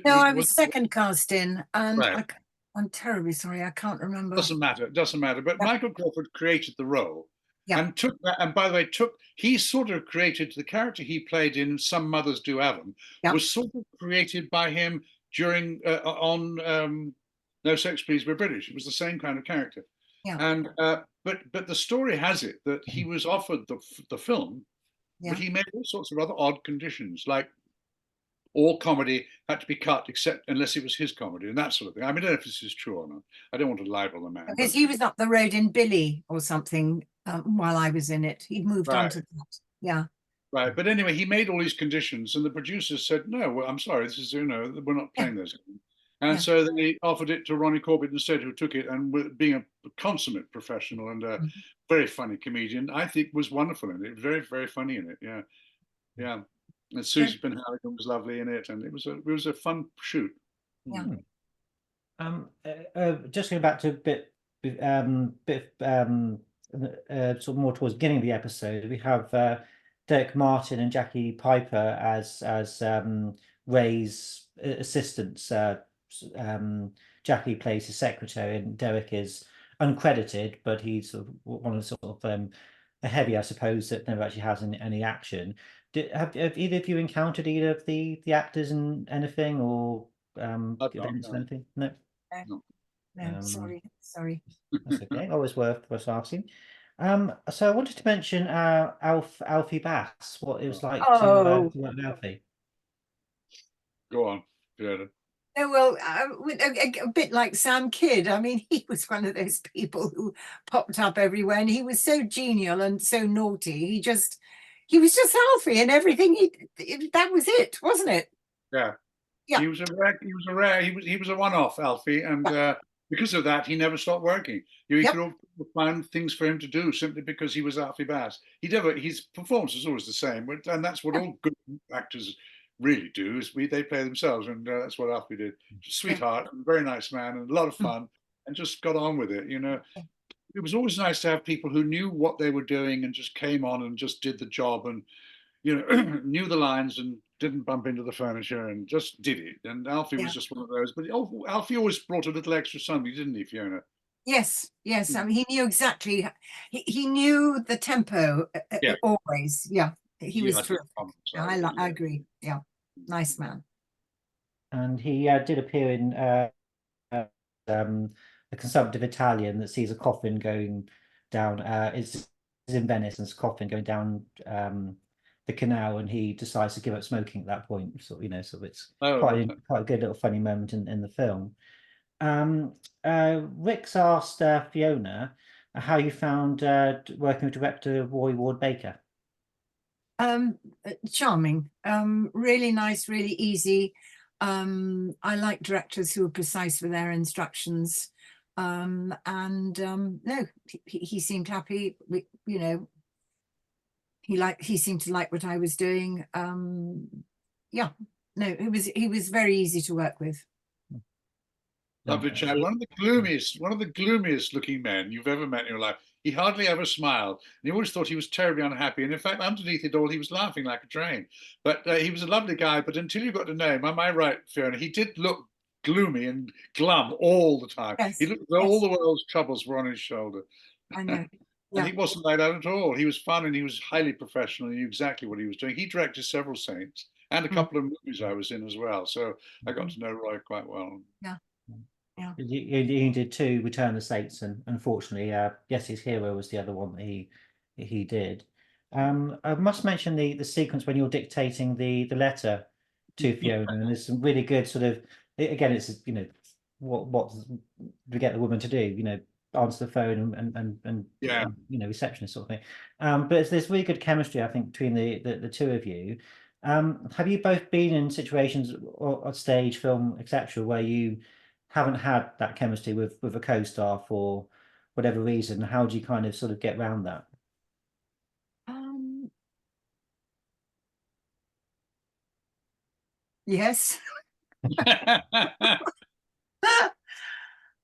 S1: No, I was second cast in, and
S3: right.
S1: I'm terribly sorry, I can't remember.
S3: Doesn't matter. But Michael Crawford created the role.
S1: Yeah.
S3: And took that, and by the way, he sort of created the character he played in Some Mothers Do Have 'Em was sort of created by him during on No Sex, Please, We're British. It was the same kind of character.
S1: Yeah.
S3: And but the story has it that he was offered the film, but he made all sorts of other odd conditions, like all comedy had to be cut except unless it was his comedy and that sort of thing. I mean, I don't know if this is true or not. I don't want to libel the man.
S1: Because he was up the road in Billy or something while I was in it. He'd moved on to that. Yeah.
S3: Right. But anyway, he made all these conditions and the producers said, no, well, I'm sorry, this is, we're not playing those. And so they offered it to Ronnie Corbett instead, who took it, and being a consummate professional and a very funny comedian, I think was wonderful in it. Very, very funny in it. Yeah. Yeah. And Susie Penhaligon was lovely in it, and it was a fun shoot.
S1: Yeah.
S2: Just going back to a bit sort of more towards the beginning of the episode, we have Derek Martin and Jackie Piper as Ray's assistants. Jackie plays his secretary, and Derek is uncredited, but he's sort of one of the sort of a heavy, I suppose, that never actually has any action. Have either of you encountered either of the actors in anything, or anything? No.
S1: No, sorry.
S2: That's okay. Always worth asking. So I wanted to mention Alfie Bass. What it was like to work with Alfie.
S3: Go on, Fiona.
S1: Oh, well, a bit like Sam Kidd. I mean, he was one of those people who popped up everywhere, and he was so genial and so naughty. He was just Alfie, and everything that was it, wasn't it?
S3: Yeah.
S1: Yeah.
S3: He was he was a one-off, Alfie, and because of that, he never stopped working. You
S1: Yep.
S3: could all find things for him to do simply because he was Alfie Bass. His performance was always the same, and that's what all good actors really do. Is they play themselves, and that's what Alfie did. Sweetheart, and very nice man, and a lot of fun, and just got on with it. It was always nice to have people who knew what they were doing and just came on and just did the job and knew the lines and didn't bump into the furniture and just did it. And Alfie was just one of those. But Alfie always brought a little extra something, didn't he, Fiona?
S1: Yes, yes. I mean, he knew exactly. He knew the tempo
S3: Yeah.
S1: always. Yeah, he was terrific. I
S3: I
S1: agree. Yeah, nice man.
S2: And he did appear in a consumptive Italian that sees a coffin going down. It's in Venice, and it's a coffin going down the canal, and he decides to give up smoking at that point. So so it's quite a good little funny moment in the film. Rick's asked Fiona how you found working with director Roy Ward Baker.
S1: Charming. Really nice, really easy. I like directors who are precise with their instructions. No, he seemed happy. He seemed to like what I was doing. Yeah, no, he was very easy to work with.
S3: Lovely chap. One of the gloomiest looking men you've ever met in your life. He hardly ever smiled, and you always thought he was terribly unhappy. And in fact, underneath it all, he was laughing like a train. But he was a lovely guy. But until you got to know him, am I right, Fiona? He did look gloomy and glum all the time.
S1: Yes,
S3: He looked as though all the world's troubles were on his shoulder.
S1: I know.
S3: And he wasn't like that at all. He was fun and he was highly professional. He knew exactly what he was doing. He directed several Saints and a couple of movies I was in as well. So I got to know Roy quite well.
S1: Yeah. Yeah.
S2: He did two Return of the Saints, and unfortunately, yes, his hero was the other one that he did. I must mention the sequence when you're dictating the letter to Fiona, and there's some really good sort of, again, it's what to get the woman to do, answer the phone and receptionist sort of thing. But there's really good chemistry, I think, between the two of you. Have you both been in situations or stage, film, etc., where you haven't had that chemistry with a co-star for whatever reason? How do you kind of sort of get around that?
S1: Yes.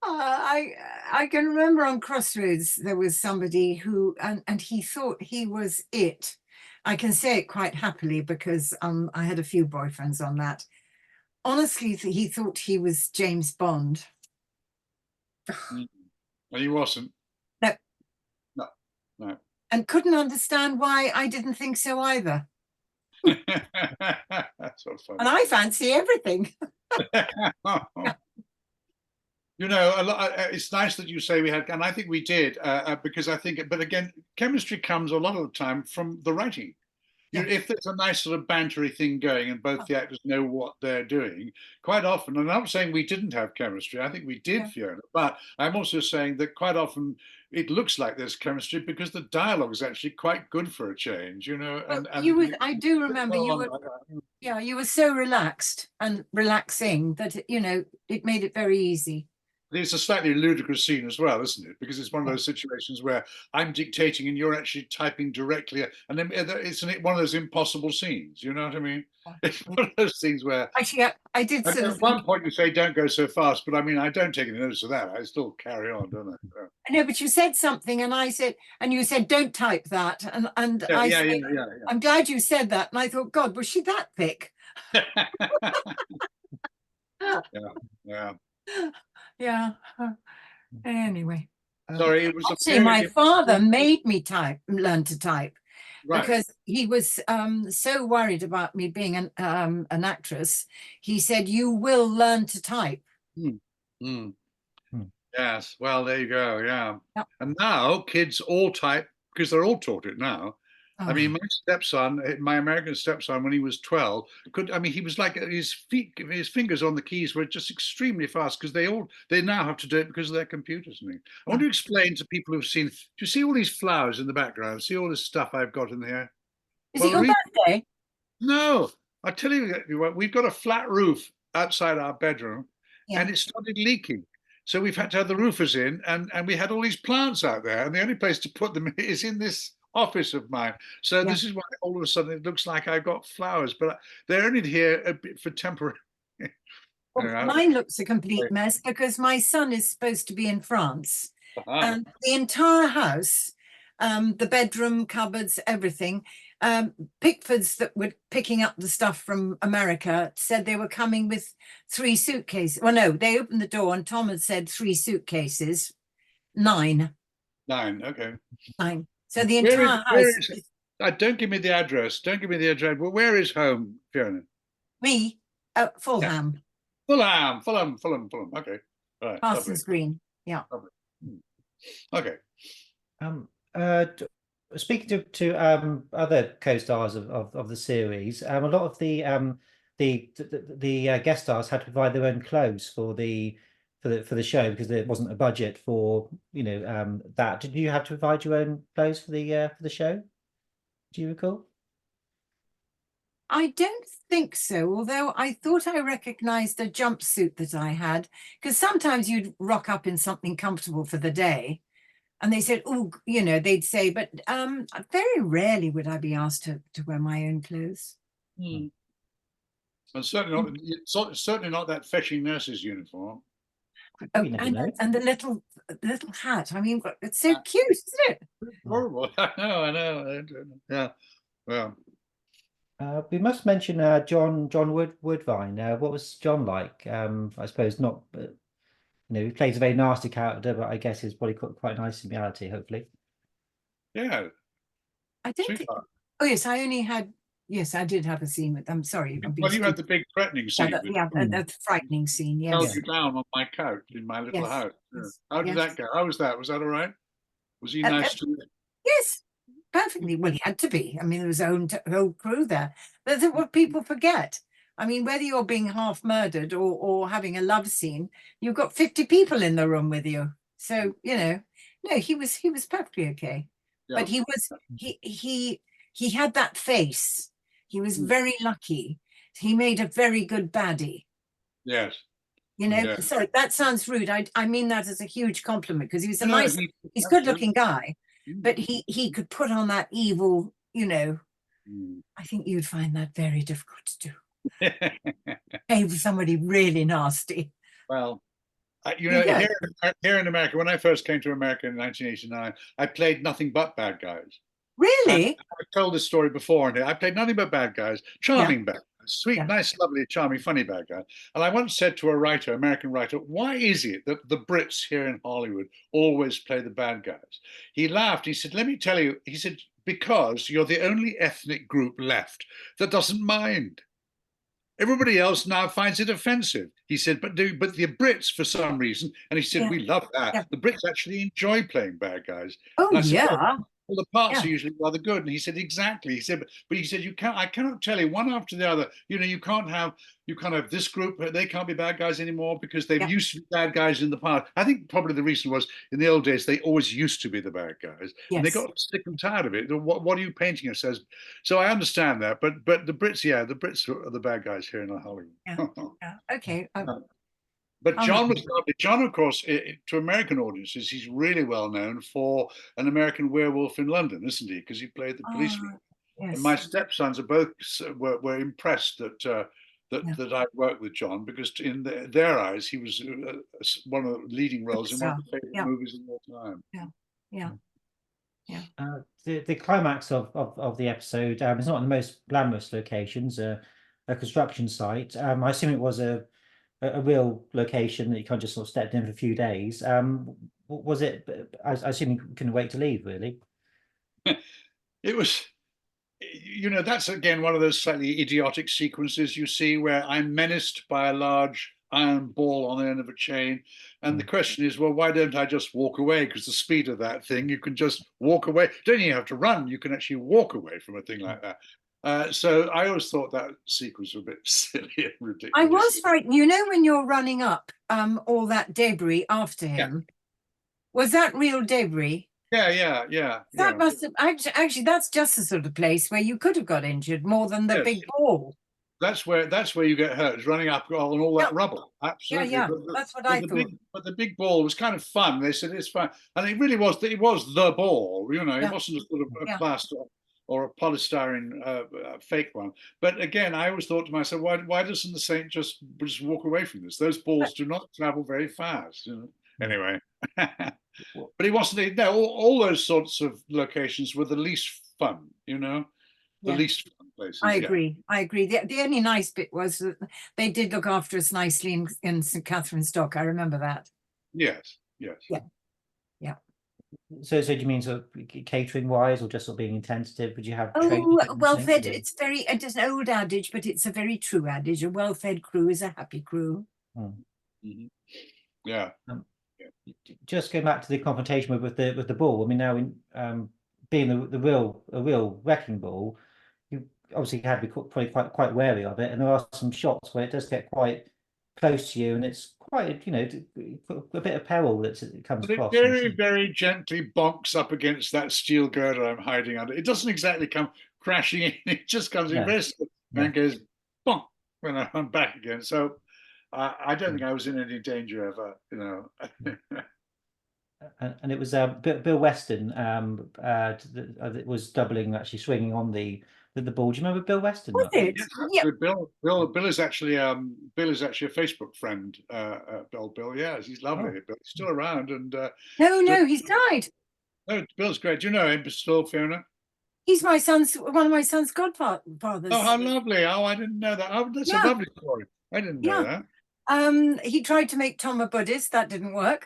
S1: I can remember on Crossroads there was somebody who and he thought he was it. I can say it quite happily because I had a few boyfriends on that. Honestly, he thought he was James Bond.
S3: Well, he wasn't. No.
S1: And couldn't understand why I didn't think so either.
S3: That's so funny.
S1: And I fancy everything.
S3: It's nice that you say we had, and I think we did, because I think, but again, chemistry comes a lot of the time from the writing. If there's a nice sort of bantery thing going and both the actors know what they're doing, quite often, and I'm not saying we didn't have chemistry, I think we did, Fiona, but I'm also saying that quite often it looks like there's chemistry because the dialogue is actually quite good for a change,
S1: I do remember you were so relaxed and relaxing that, it made it very easy.
S3: It's a slightly ludicrous scene as well, isn't it? Because it's one of those situations where I'm dictating and you're actually typing directly, and then it's one of those impossible scenes. You know what I mean? It's one of those things where
S1: actually I did.
S3: At one point you say, "Don't go so fast," but I mean, I don't take any notice of that. I still carry on, don't I?
S1: I know, but you said something, and I said, and you said, "Don't type that," and I said, "I'm glad you said that," and I thought, God, was she that thick? Yeah. Anyway.
S3: Sorry, it was
S1: actually my father made me learn to type, because he was so worried about me being an actress. He said, "You will learn to type."
S3: Yes, well, there you go. Yeah. And now kids all type because they're all taught it now. I mean, my American stepson, when he was 12, he was like his fingers on the keys were just extremely fast because they now have to do it because of their computers. I want to explain to people who've seen, do you see all these flowers in the background? See all this stuff I've got in here?
S1: Is it your birthday?
S3: No, I tell you, we've got a flat roof outside our bedroom,
S1: Yeah.
S3: and it started leaking. So we've had to have the roofers in, and we had all these plants out there, and the only place to put them is in this office of mine. So
S1: Yeah.
S3: this is why all of a sudden it looks like I got flowers, but they're only here a bit for temporary.
S1: Well,
S3: Anyway,
S1: mine looks a complete mess because my son is supposed to be in France,
S3: uh-huh.
S1: and the entire house, the bedroom, cupboards, everything, Pickfords that were picking up the stuff from America said they were coming with 3 suitcases. Well, no, they opened the door and Tom had said 3 suitcases, 9.
S3: 9, okay.
S1: 9. So the entire
S3: Where
S1: house
S3: is
S1: is
S3: don't give me the address. Don't give me the address. Well, where is home, Fiona?
S1: me, Fulham,
S3: Fulham. Okay. All right. Lovely.
S1: Parsons Green. Yeah.
S3: Lovely. Okay.
S2: t- Speaking to other co-stars of the series, a lot of the guest stars had to provide their own clothes for the show because there wasn't a budget for that. Did you have to provide your own clothes for the show? Do you recall?
S1: I don't think so, although I thought I recognized a jumpsuit that I had, because sometimes you'd rock up in something comfortable for the day. And they said, oh, they'd say, but very rarely would I be asked to wear my own clothes.
S3: And certainly not that fetching nurse's uniform.
S1: Oh,
S2: You never know.
S1: and the little hat. I mean, it's so cute, isn't it?
S3: Horrible. I know. Yeah. Well,
S2: We must mention John Woodvine. What was John like? I suppose not. He plays a very nasty character, but I guess he's probably quite nice in reality. Hopefully.
S3: yeah.
S1: I don't think.
S3: Sweetheart.
S1: Oh yes, I only had. Yes, I did have a scene with. I'm sorry. I'm being
S3: Well, you had
S1: stupid.
S3: the big threatening scene.
S1: That's a frightening scene.
S3: Held
S1: Yes.
S3: you down on my couch in my little
S1: Yes,
S3: house.
S1: yes,
S3: How did
S1: yes.
S3: that go? How was that? Was that all right? Was he
S1: Uh,
S3: nice to you?
S1: Yes, perfectly. Well, he had to be. I mean, there was a whole crew there. That's what people forget. I mean, whether you're being half murdered or having a love scene, you've got 50 people in the room with you. So, no, he was perfectly okay.
S3: Yeah.
S1: But he had that face. He was very lucky. He made a very good baddie.
S3: Yes.
S1: Sorry, that sounds rude. I mean that as a huge compliment because he was a
S3: No,
S1: nice, he's a good-looking guy, but he could put on that evil, I think you'd find that very difficult to do. Hey, somebody really nasty.
S3: Well,
S1: Yeah.
S3: here in America, when I first came to America in 1989, I played nothing but bad guys.
S1: Really?
S3: I've told this story before, and I played nothing but bad guys, charming bad guys, sweet,
S1: Yeah.
S3: nice, lovely, charming, funny bad guys. And I once said to a writer, American writer, why is it that the Brits here in Hollywood always play the bad guys? He laughed. He said, let me tell you, he said, because you're the only ethnic group left that doesn't mind. Everybody else now finds it offensive. He said, but the Brits, for some reason, and he said,
S1: Yeah.
S3: we love that.
S1: Yeah.
S3: The Brits actually enjoy playing bad guys.
S1: Oh,
S3: And I said,
S1: yeah.
S3: well, the parts
S1: Yeah.
S3: are usually rather good. And he said, exactly. He said, but he said, I cannot tell you one after the other. You can't have this group, they can't be bad guys anymore because they've
S1: Yeah.
S3: used to be bad guys in the past. I think probably the reason was in the old days, they always used to be the bad guys. And they
S1: Yes.
S3: got sick and tired of it. What are you painting us as? So I understand that. But the Brits, the Brits are the bad guys here in Hollywood.
S1: Yeah. Okay.
S3: But
S1: I'm
S3: John
S1: with
S3: was lovely. John, of course, to American audiences, he's really well known for An American Werewolf in London, isn't he? Because he played the policeman.
S1: Yes.
S3: And my stepsons are both were impressed that
S1: Yeah.
S3: that I worked with John because in their eyes he was one of the leading roles in one of the favorite
S1: Yeah.
S3: movies of all time.
S1: Yeah.
S2: The climax of the episode is not in the most glamorous locations, a construction site. I assume it was a real location that you can't just sort of step in for a few days. Was it? I assume you couldn't wait to leave, really.
S3: It was, that's again one of those slightly idiotic sequences you see where I'm menaced by a large iron ball on the end of a chain. And the question is, well, why don't I just walk away? Because the speed of that thing, you can just walk away. Don't even have to run. You can actually walk away from a thing like that. So I always thought that sequence was a bit silly and ridiculous.
S1: I was frightened. When you're running up all that debris after him, was that real debris?
S3: Yeah.
S1: That must have actually that's just the sort of place where you could have got injured more than the big ball.
S3: that's where you get hurt, is running up on all that
S1: Yeah.
S3: rubble. Absolutely.
S1: Yeah,
S3: But
S1: that's what I thought.
S3: the big ball was kind of fun. They said it's fun, and it really was. It was the ball. You know, it
S1: Yeah.
S3: wasn't a sort of a
S1: Yeah.
S3: plaster or a polystyrene fake one. But again, I always thought to myself, why doesn't the Saint just walk away from this? Those balls do not travel very fast. You know? Anyway. But it wasn't. No, all those sorts of locations were the least fun. You know, the
S1: Yeah.
S3: least fun places.
S1: I
S3: yeah.
S1: agree. I agree. The only nice bit was that they did look after us nicely in St. Catherine's Dock. I remember that.
S3: Yes. Yes.
S1: Yeah. Yeah.
S2: So do you mean sort of catering wise, or just sort of being attentive? Would you have
S1: Oh,
S2: training?
S1: well-fed. It's an old adage, but it's a very true adage. A well-fed crew is a happy crew.
S3: Mhm. Yeah.
S2: Just going back to the confrontation with the ball. I mean, now in being a real wrecking ball, you obviously had to be probably quite wary of it. And there are some shots where it does get quite close to you, and it's quite, you know, a bit of peril that it comes
S3: But it
S2: across.
S3: very, very gently bonks up against that steel girder I'm hiding under. It doesn't exactly come crashing in. It just comes in very slow and goes bonk when I'm back again. So I don't think I was in any danger ever, you know.
S2: And it was Bill Weston that was doubling, actually swinging on the ball. Do you remember Bill Weston?
S1: Was it?
S3: Yeah. Bill is actually a Facebook friend. Bill, yeah, he's lovely. Bill's still around, and
S1: No, he's died.
S3: no, Bill's great. Do you know him still, Fiona?
S1: He's one of my son's godfathers.
S3: Oh, how lovely! Oh, I didn't know that. Oh, that's a lovely story. I didn't know that.
S1: He tried to make Tom a Buddhist. That didn't work.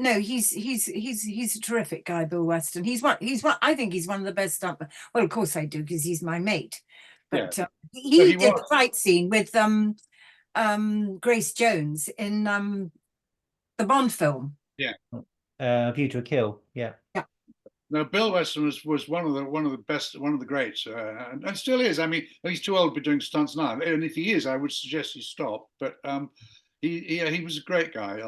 S1: No, he's a terrific guy, Bill Weston. I think he's one of the best stunt. Well, of course I do, because he's my mate. But he did the fight scene with Grace Jones in the Bond film.
S3: Yeah.
S2: View to a Kill. Yeah.
S1: Yeah.
S3: No, Bill Weston was one of the best, one of the greats, and still is. I mean, he's too old to be doing stunts now, and if he is, I would suggest he stop. But he was a great guy.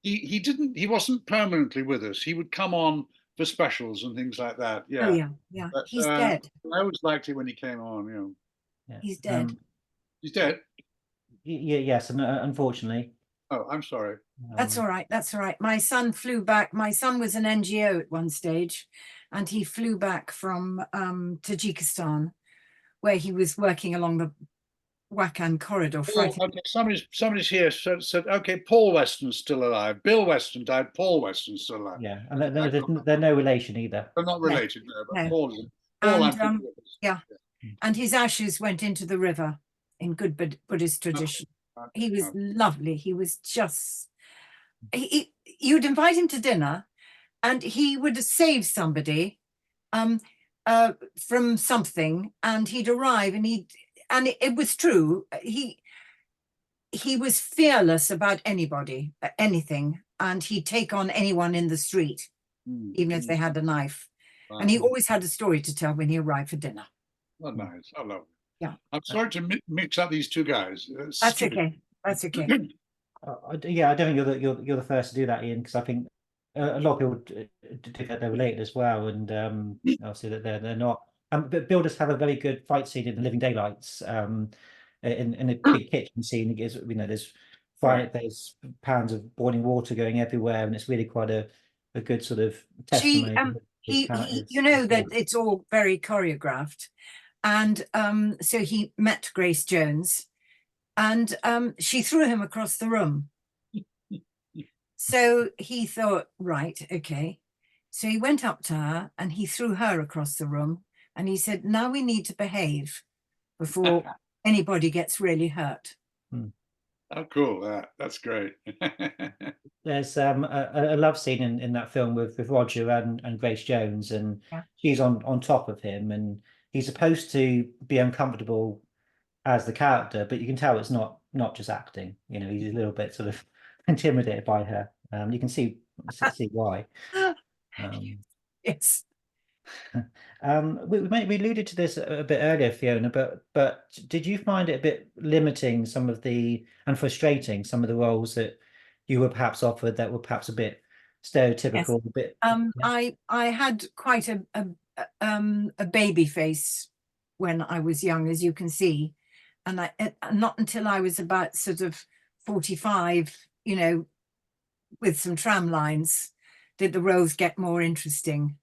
S3: He wasn't permanently with us. He would come on for specials and things like that. Yeah.
S1: Oh yeah. But, he's dead.
S3: I always liked it when he came on. You know.
S2: Yeah.
S1: He's dead.
S3: He's dead.
S2: Yes, and unfortunately.
S3: Oh, I'm sorry.
S1: That's all right. That's all right. My son flew back. My son was an NGO at one stage, and he flew back from Tajikistan, where he was working along the Wakhan corridor.
S3: Okay, somebody's here said, okay, Paul Weston's still alive. Bill Weston died. Paul Weston's still alive.
S2: Yeah, and they're no relation either.
S3: They're not related, no, but
S1: No.
S3: Paul
S1: yeah, and his ashes went into the river in good Buddhist tradition. He was lovely. He was just, you'd invite him to dinner and he would save somebody from something, and he'd arrive and it was true. He was fearless about anybody, anything, and he'd take on anyone in the street, even if they had a knife. Wow. And he always had a story to tell when he arrived for dinner.
S3: Oh, nice. I love it.
S1: Yeah.
S3: I'm sorry to mix up these two guys.
S1: That's okay. That's okay.
S2: Yeah, I don't think you're the first to do that, Ian, because I think a lot of people do that they're related as well, and obviously that they're not. But Bill does have a very good fight scene in the Living Daylights. In a big kitchen scene, there's fire, there's pounds of boiling water going everywhere, and it's really quite a good sort of testimony.
S1: You know that it's all very choreographed. And so he met Grace Jones, and she threw him across the room. So he thought, right, okay. So he went up to her and he threw her across the room, and he said, now we need to behave before anybody gets really hurt.
S3: Oh, cool. That's great.
S2: There's a love scene in that film with Roger and Grace Jones, and she's on top of him, and he's supposed to be uncomfortable as the character, but you can tell it's not just acting. You know, he's a little bit sort of intimidated by her. You can see why.
S1: Yes.
S2: We alluded to this a bit earlier, Fiona, but did you find it a bit limiting and frustrating some of the roles that you were perhaps offered that were perhaps a bit stereotypical bit. Yeah.
S1: I had quite a baby face when I was young, as you can see, and not until I was about sort of 45, you know, with some tram lines, did the roles get more interesting.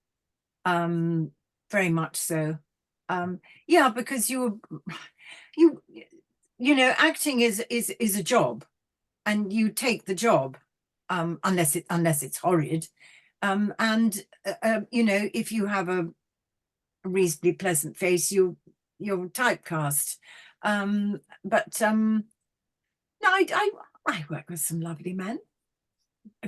S1: Very much so. Yeah, because you know, acting is a job, and you take the job, unless it's horrid. And you know, if you have a reasonably pleasant face, you're typecast. But no, I work with some lovely men,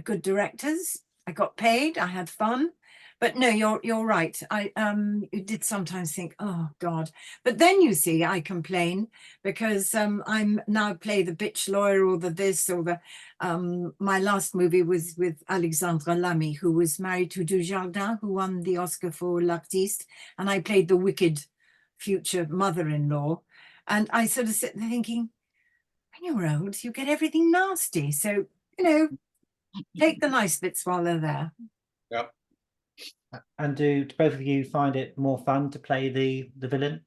S1: good directors. I got paid. I had fun. But no, you're right. You did sometimes think, oh God. But then you see, I complain because I'm now play the bitch lawyer or the this or the my last movie was with Alexandra Lamy, who was married to Dujardin, who won the Oscar for L'Artiste, and I played the wicked future mother-in-law. And I sort of sit there thinking, when you're old, you get everything nasty. So, you know, take the nice bits while they're there.
S3: Yeah.
S2: And do both of you find it more fun to play the villain?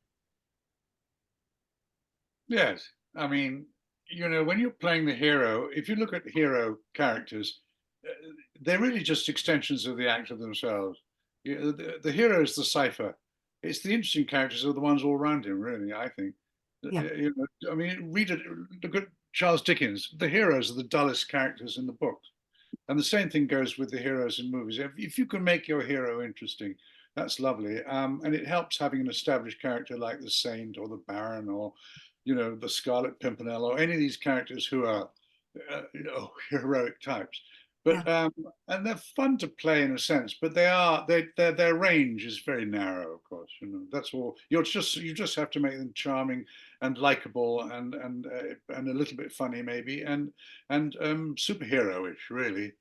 S3: Yes. I mean, you know, when you're playing the hero, if you look at hero characters, they're really just extensions of the actor themselves. The hero is the cipher. It's the interesting characters are the ones all around him, really, I think.
S1: Yeah.
S3: You know, I mean, look at Charles Dickens. The heroes are the dullest characters in the books. And the same thing goes with the heroes in movies. If you can make your hero interesting, that's lovely. And it helps having an established character like the Saint or the Baron or, you know, the Scarlet Pimpernel or any of these characters who are, you know, heroic types. But and they're fun to play in a sense, but their range is very narrow, of course. You know, that's all. You just have to make them charming and likable and a little bit funny maybe and superhero-ish really.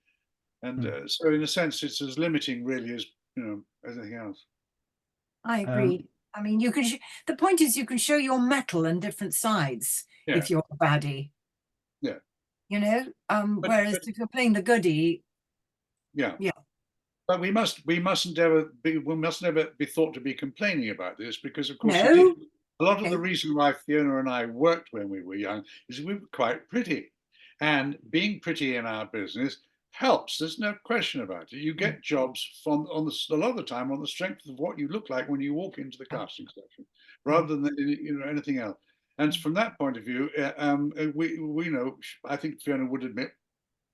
S3: And so in a sense, it's as limiting really as, you know, as anything else.
S1: I agree. I mean, you can. The point is, you can show your mettle and different sides
S3: Yeah.
S1: if you're a baddie.
S3: Yeah.
S1: You know. Whereas
S3: but
S1: if you're playing the goodie,
S3: yeah.
S1: Yeah.
S3: But we mustn't ever be thought to be complaining about this because, of course,
S1: no.
S3: a lot of
S1: Okay.
S3: the reason why Fiona and I worked when we were young is we were quite pretty, and being pretty in our business helps. There's no question about it. You get jobs from a lot of the time on the strength of what you look like when you walk into the casting section, rather than, you know, anything else. And from that point of view, we know, I think Fiona would admit,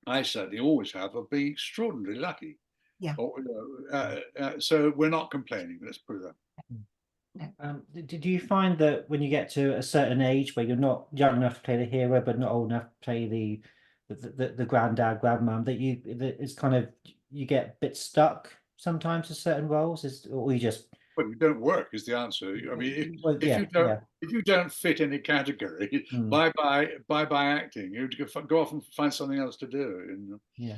S3: I certainly always have, of being extraordinarily lucky.
S1: Yeah.
S3: Or, so we're not complaining. Let's put it that.
S2: Did you find that when you get to a certain age where you're not young enough to play the hero, but not old enough to play the granddad, grandmum, that it's kind of you get a bit stuck sometimes with certain roles, or you just
S3: Well, you don't work is the answer. I mean, if you don't fit any category, bye bye acting. You go off and find something else to do.
S2: Yeah.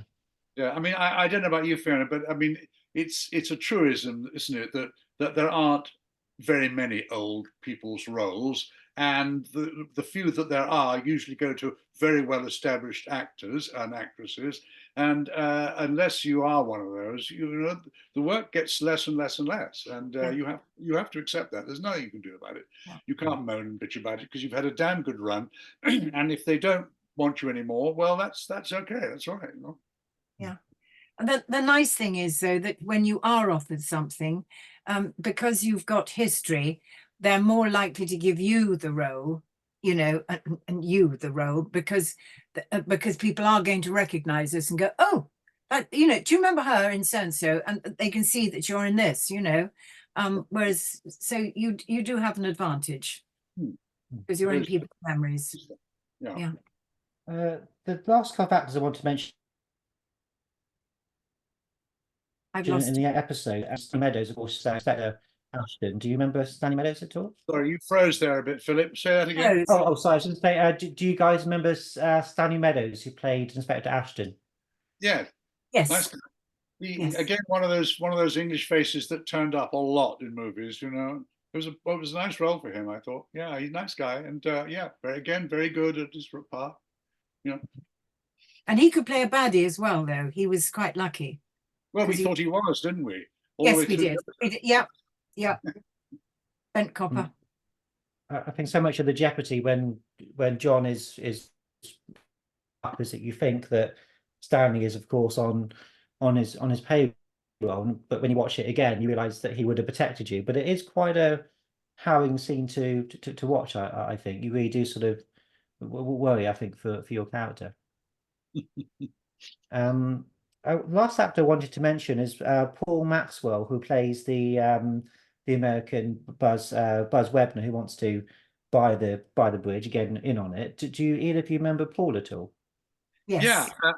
S3: Yeah, I mean, I don't know about you, Fiona, but I mean, it's a truism, isn't it, that there aren't very many old people's roles, and the few that there are usually go to very well established actors and actresses, and unless you are one of those, you know, the work gets less and less and less, and you have to accept that. There's nothing you can do about it.
S1: Yeah.
S3: You can't moan and bitch about it because you've had a damn good run, and if they don't want you anymore, well, that's okay. That's all right, you know.
S1: Yeah. And the nice thing is, though, that when you are offered something, because you've got history, they're more likely to give you the role, you know, and you the role because people are going to recognize us and go, oh, you know, do you remember her in so and so? And they can see that you're in this, you know. Whereas, so you do have an advantage because you're in people's memories.
S3: Yeah.
S2: The last couple of actors I want to mention in the episode, Stanley Meadows, of course, Inspector Ashton. Do you remember Stanley Meadows at all?
S3: Sorry, you froze there a bit, Philip. Say that again.
S2: Oh, sorry. I was going to say, do you guys remember Stanley Meadows, who played Inspector Ashton?
S3: Yeah.
S1: Yes.
S3: Nice. Again, one of those English faces that turned up a lot in movies. You know, it was a nice role for him. I thought. Yeah, he's a nice guy, and very good at his part. You know.
S1: And he could play a baddie as well, though. He was quite lucky.
S3: Well, we
S1: 'cause he-
S3: thought he was, didn't we? All the
S1: yes,
S3: way
S1: we
S3: through.
S1: did. Yeah, yeah. Bent copper.
S2: I think so much of the jeopardy when John is up is that you think that Stanley is, of course, on his payroll, but when you watch it again, you realise that he would have protected you. But it is quite a harrowing scene to watch. I think you really do sort of worry, I think, for your character. Last actor I wanted to mention is Paul Maxwell, who plays the American Buzz Webner, who wants to buy the bridge, get in on it. Do you either of you remember Paul at all?
S1: Yes.
S3: Yeah,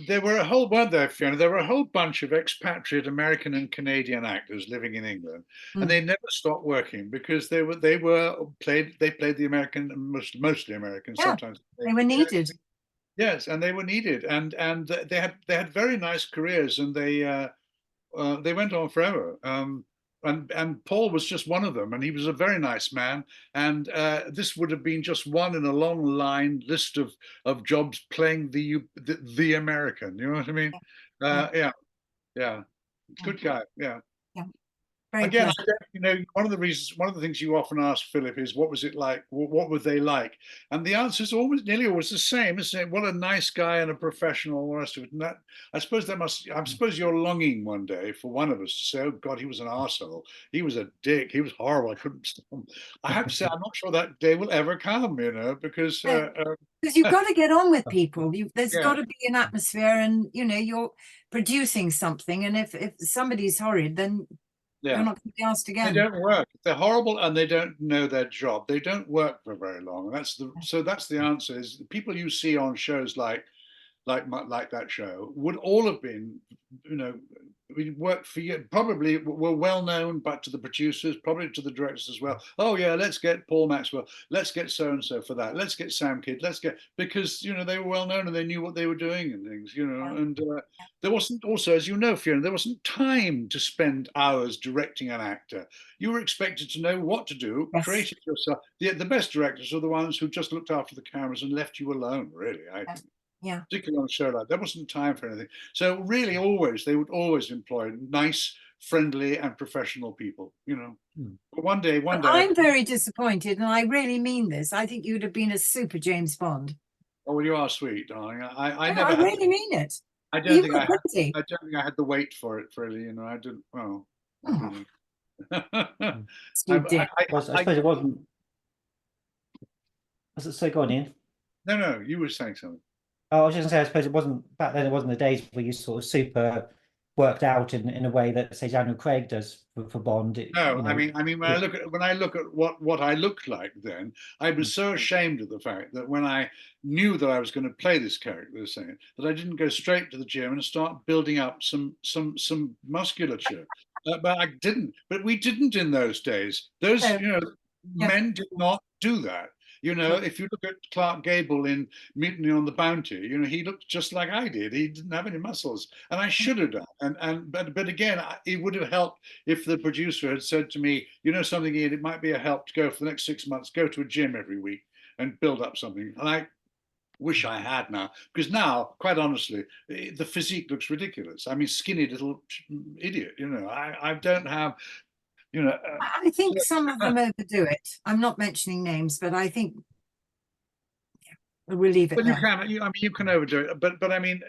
S3: there were a whole one there, Fiona. There were a whole bunch of expatriate American and Canadian actors living in England, and they never stopped working because they played the American, mostly American.
S1: Yeah,
S3: Sometimes
S1: they were needed.
S3: Yes, and they were needed, and they had very nice careers, and they went on forever. And Paul was just one of them, and he was a very nice man. And this would have been just one in a long line list of jobs playing the American. You know what I mean? Yeah. Good guy. Yeah.
S1: Yeah. Very
S3: Again,
S1: pleasant.
S3: one of the things you often ask Philip is, what was it like? What were they like? And the answer is nearly always the same, isn't it? What a nice guy and a professional, all the rest of it. And that, I suppose you're longing one day for one of us to say, oh God, he was an arsehole. He was a dick. He was horrible. I couldn't stand him. I have to say, I'm not sure that day will ever come, because
S1: Because you've got to get on with people. There's
S3: Yeah.
S1: got to be an atmosphere, and you're producing something. And if somebody's horrid, then you're not going to be asked
S3: They
S1: again.
S3: don't work. If they're horrible and they don't know their job, they don't work for very long. And that's the answer. Is the people you see on shows like that show would all have been, we worked for you, probably were well known, but to the producers, probably to the directors as well. Oh yeah, let's get Paul Maxwell, let's get so and so for that, let's get Sam Kidd, because they were well known and they knew what they were doing and things, and there wasn't, also, as you know, Fiona, there wasn't time to spend hours directing an actor. You were expected to know what to do,
S1: Yes.
S3: create it yourself. The best directors are the ones who just looked after the cameras and left you alone, really, I think.
S1: Yeah.
S3: Particularly on a show like that, there wasn't time for anything. So really, they would always employ nice, friendly, and professional people. But one day,
S1: I'm very disappointed, and I really mean this. I think you'd have been a super James Bond.
S3: Oh, well, you are sweet, darling. I
S1: No,
S3: never.
S1: I really mean it.
S3: I don't
S1: You
S3: think
S1: were
S3: I had.
S1: pretty.
S3: I don't think I had the weight for it. Really, I didn't. Oh.
S1: Oh,
S3: I,
S1: you did.
S2: I suppose it wasn't. So go on, Ian.
S3: No, you were saying something.
S2: Oh, I was just gonna say, I suppose it wasn't back then. It wasn't the days where you sort of super worked out in a way that, say, Daniel Craig does for Bond.
S3: No, I mean, when I look at what I looked like then, I was so ashamed of the fact that when I knew that I was going to play this character, that I didn't go straight to the gym and start building up some musculature. But I didn't. But we didn't in those days. Those men did not do that. If you look at Clark Gable in Mutiny on the Bounty, he looked just like I did. He didn't have any muscles, and I should have done. But again, it would have helped if the producer had said to me, something, Ian, it might be a help to go for the next 6 months, go to a gym every week and build up something. And I wish I had now, because now, quite honestly, the physique looks ridiculous. I mean, skinny little idiot. I don't have.
S1: I think some of them overdo it. I'm not mentioning names, but I think we'll leave it there.
S3: You can overdo it, but I mean,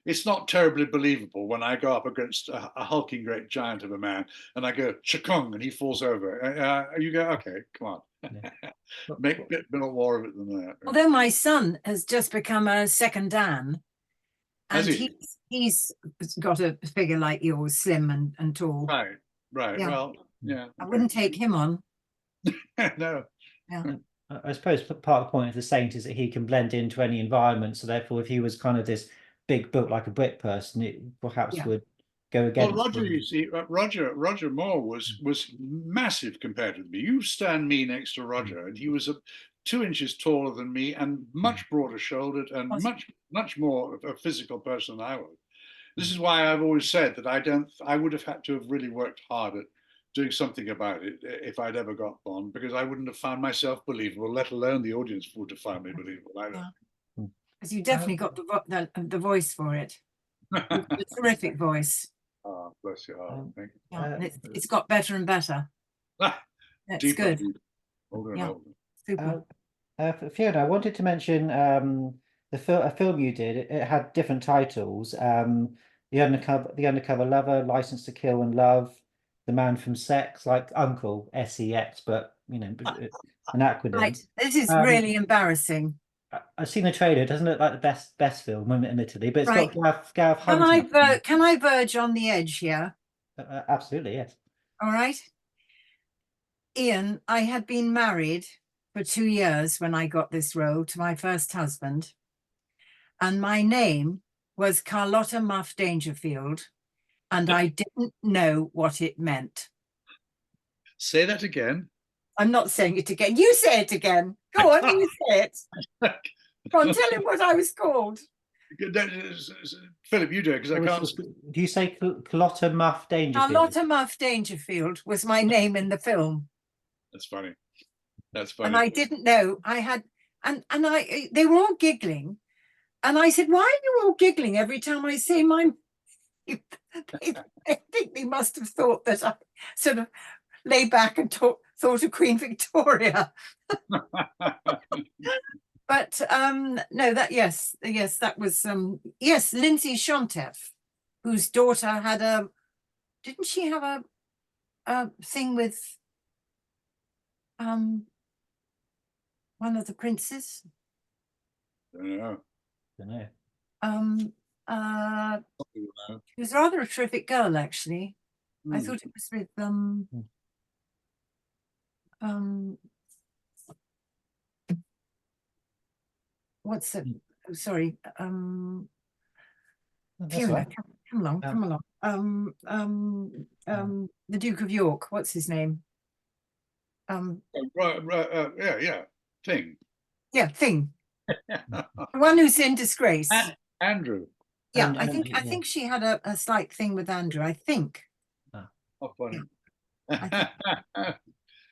S3: it's not terribly believable when I go up against a hulking great giant of a man and I go chakung and he falls over. You go, okay, come on, make a bit more of it than that.
S1: Although my son has just become a second Dan, and he's got a figure like yours, slim and tall.
S3: Right.
S1: Yeah.
S3: Well, yeah.
S1: I wouldn't take him on.
S3: No.
S1: Yeah.
S2: I suppose part of the point of the Saint is that he can blend into any environment. So therefore, if he was kind of this big built like a Brit person, it perhaps would go against.
S3: Well, Roger, you see, Roger Moore was massive compared with me. You stand me next to Roger, and he was 2 inches taller than me and much broader shouldered and much more of a physical person than I was. This is why I've always said that I would have had to have really worked hard at doing something about it if I'd ever got Bond, because I wouldn't have found myself believable, let alone the audience would have found me believable either.
S1: Because you definitely got the voice for it. A terrific voice.
S3: Oh, bless your heart. Thank you.
S1: Yeah, and it's got better and better. It's
S3: Deeper,
S1: good.
S3: deeper, older and
S1: Yeah.
S3: older.
S1: Super.
S2: Fiona, I wanted to mention a film you did. It had different titles. The Undercover Lover, License to Kill and Love, The Man from Sex, like Uncle SEX, but an acronym.
S1: Right. This is really embarrassing.
S2: I've seen the trailer. It doesn't look like the best film, admittedly, but it's
S1: Right.
S2: got Gareth Hunt.
S1: Can I verge on the edge here?
S2: Absolutely, yes.
S1: All right. Ian, I had been married for 2 years when I got this role to my first husband. And my name was Carlotta Muff Dangerfield. And I didn't know what it meant.
S3: Say that again.
S1: I'm not saying it again. You say it again. Go on, you say it. Go on, tell him what I was called.
S3: Philip, you do it because I can't.
S2: Do you say Carlotta Muff Dangerfield?
S1: Carlotta Muff Dangerfield was my name in the film.
S3: That's funny. That's funny.
S1: And I didn't know. I had, and they were all giggling. And I said, why are you all giggling every time I say my, I think they must have thought that I sort of lay back and thought of Queen Victoria. But no, that was Lindsay Shontef, whose daughter had didn't she have a thing with one of the princes?
S3: I don't know.
S1: She was rather a terrific girl, actually. I thought it was with what's it? Oh, sorry, Fiona,
S2: Right.
S1: come along. The Duke of York, what's his name?
S3: Yeah. Thing.
S1: Yeah, Thing. The one who's in disgrace.
S3: Andrew.
S1: Yeah, I think she had a slight thing with Andrew, I think.
S3: Oh, funny.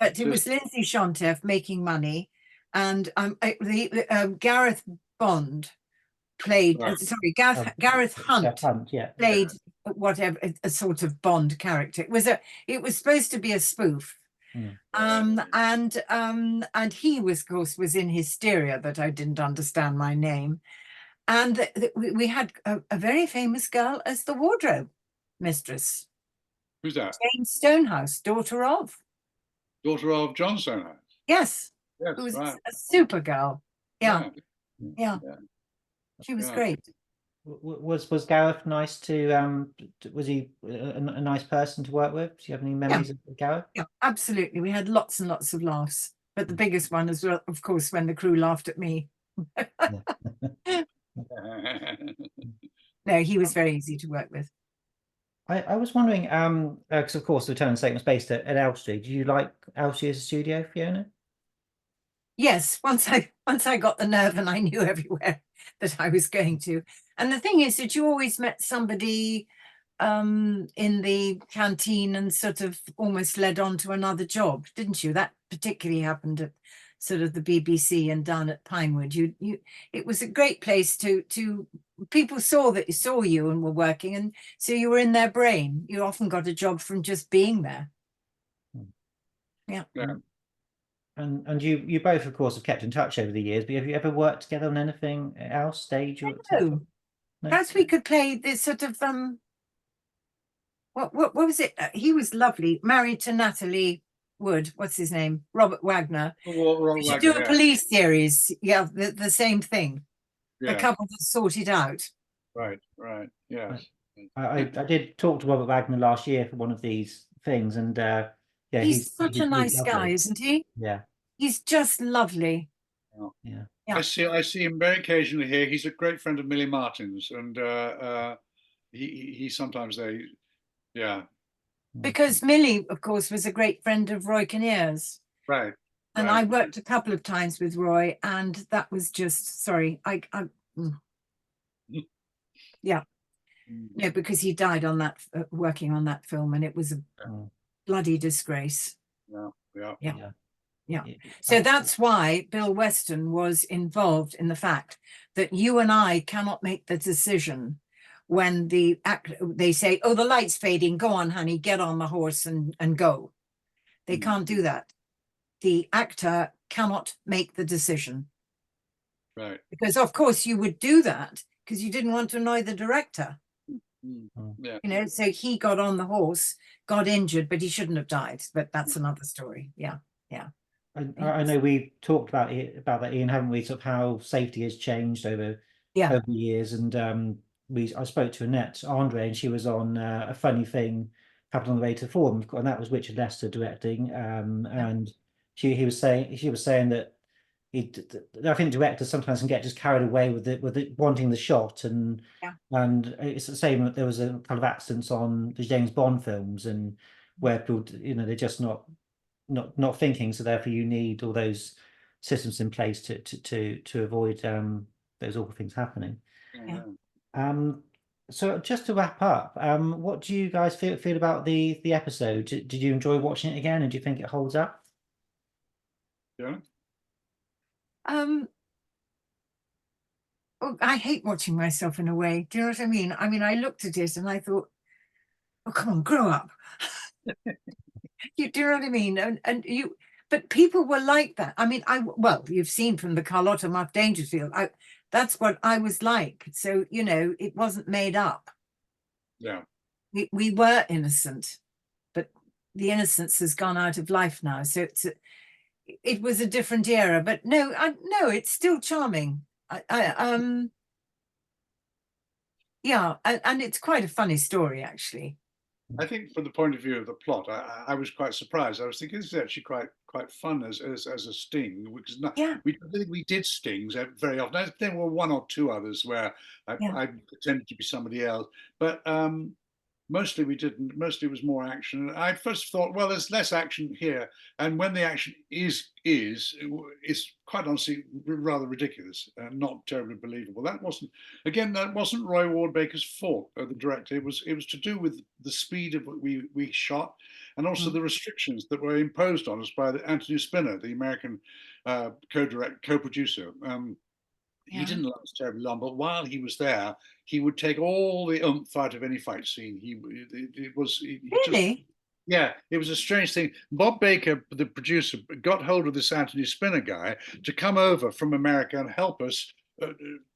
S1: But it was Lindsay Shontef making money, and Gareth Bond played. Gareth Hunt played whatever a sort of Bond character. It was supposed to be a spoof. And he was, of course, was in hysteria that I didn't understand my name. And we had a very famous girl as the wardrobe mistress.
S3: Who's that?
S1: Jane Stonehouse, daughter of
S3: John Stonehouse.
S1: Yes.
S3: Yes,
S1: Who was
S3: right.
S1: a super girl. Yeah. She was
S3: Yeah.
S1: great.
S2: Was Gareth nice to was he a nice person to work with? Do you have any memories of Gareth?
S1: Yeah, absolutely. We had lots and lots of laughs. But the biggest one is, of course, when the crew laughed at me. No, he was very easy to work with.
S2: I was wondering, because of course the Return Statement was based at Elstree. Do you like Elstree as a studio, Fiona?
S1: Yes, once I got the nerve and I knew everywhere that I was going to. And the thing is that you always met somebody in the canteen and sort of almost led on to another job, didn't you? That particularly happened at sort of the BBC and down at Pinewood. It was a great place to people saw you and were working, and so you were in their brain. You often got a job from just being there. Yeah.
S2: And you both, of course, have kept in touch over the years, but have you ever worked together on anything else, stage or
S1: No. Perhaps we could play this sort of what was it? He was lovely, married to Natalie Wood. What's his name? Robert Wagner. We should do a police series. Yeah, the same thing. The couple that sorted out.
S3: Right. Yes.
S2: I did talk to Robert Wagner last year for one of these things, and
S1: he's such a nice guy, isn't he?
S2: Yeah.
S1: He's just lovely.
S2: Yeah.
S3: I see him very occasionally here. He's a great friend of Millie Martin's, and he sometimes
S1: because Millie, of course, was a great friend of Roy Kinnear's.
S3: Right.
S1: And I worked a couple of times with Roy, and that was just yeah, because he died on that working on that film, and it was a bloody disgrace. Yeah. So that's why Bill Weston was involved in the fact that you and I cannot make the decision when they say, "Oh, the light's fading. Go on, honey, get on the horse and go." They can't do that. The actor cannot make the decision.
S3: Right.
S1: Because of course you would do that because you didn't want to annoy the director.
S3: Yeah.
S1: You know, so he got on the horse, got injured, but he shouldn't have died. But that's another story. Yeah.
S2: I know we talked about that, Ian, haven't we? Sort of how safety has changed over the years, and I spoke to Annette Andre, and she was on a funny thing happened on the way to the forum, and that was Richard Lester directing, and she was saying that I think directors sometimes can get just carried away with wanting the shot, and it's the same. There was a kind of accidents on the James Bond films, and where people, they're just not thinking, so therefore you need all those systems in place to avoid those awful things happening. So just to wrap up, what do you guys feel about the episode? Did you enjoy watching it again, and do you think it holds up?
S3: Yeah.
S1: Oh, I hate watching myself in a way. Do you know what I mean? I mean, I looked at it and I thought, "Oh, come on, grow up." You do you know what I mean? But people were like that. I mean, well, you've seen from the Carlotta Muff Dangerfield. That's what I was like. So, it wasn't made up.
S3: Yeah.
S1: We were innocent, but the innocence has gone out of life now. So it was a different era. But no, it's still charming. Yeah, and it's quite a funny story, actually.
S3: I think from the point of view of the plot, I was quite surprised. I was thinking this is actually quite fun as a sting, which is not.
S1: Yeah.
S3: I don't think we did stings very often. There were one or two others where I pretended to be somebody else, but mostly we didn't. Mostly it was more action. I first thought, well, there's less action here, and when the action is quite honestly rather ridiculous, not terribly believable. That wasn't Roy Ward Baker's fault, the director. It was to do with the speed of what we shot, and also the restrictions that were imposed on us by Anthony Spinner, the American co-producer. He didn't last terribly long, but while he was there, he would take all the oomph out of any fight scene. It was
S1: really.
S3: It was a strange thing. Bob Baker, the producer, got hold of this Anthony Spinner guy to come over from America and help us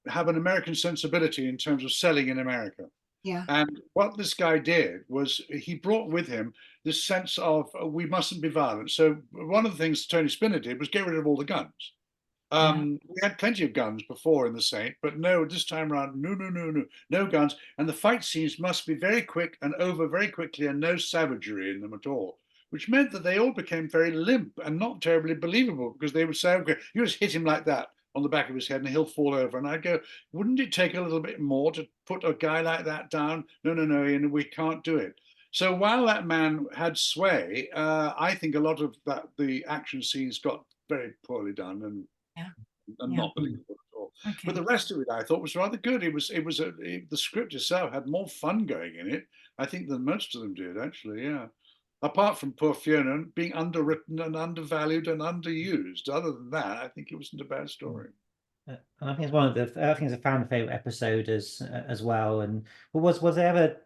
S3: have an American sensibility in terms of selling in America.
S1: Yeah.
S3: And what this guy did was he brought with him this sense of we mustn't be violent. So one of the things Tony Spinner did was get rid of all the guns. We had plenty of guns before in The Saint, but no, this time around, no guns. And the fight scenes must be very quick and over very quickly, and no savagery in them at all, which meant that they all became very limp and not terribly believable, because they would say, okay, you just hit him like that on the back of his head and he'll fall over. And I'd go, wouldn't it take a little bit more to put a guy like that down? No, Ian, we can't do it. So while that man had sway, I think a lot of the action scenes got very poorly done and not believable at all.
S1: Okay.
S3: But the rest of it, I thought, was rather good. The script itself had more fun going in it, I think, than most of them did, actually. Yeah. Apart from poor Fiona being underwritten and undervalued and underused. Other than that, I think it wasn't a bad story.
S2: And I think it's it's a fan favorite episode as well. And was there ever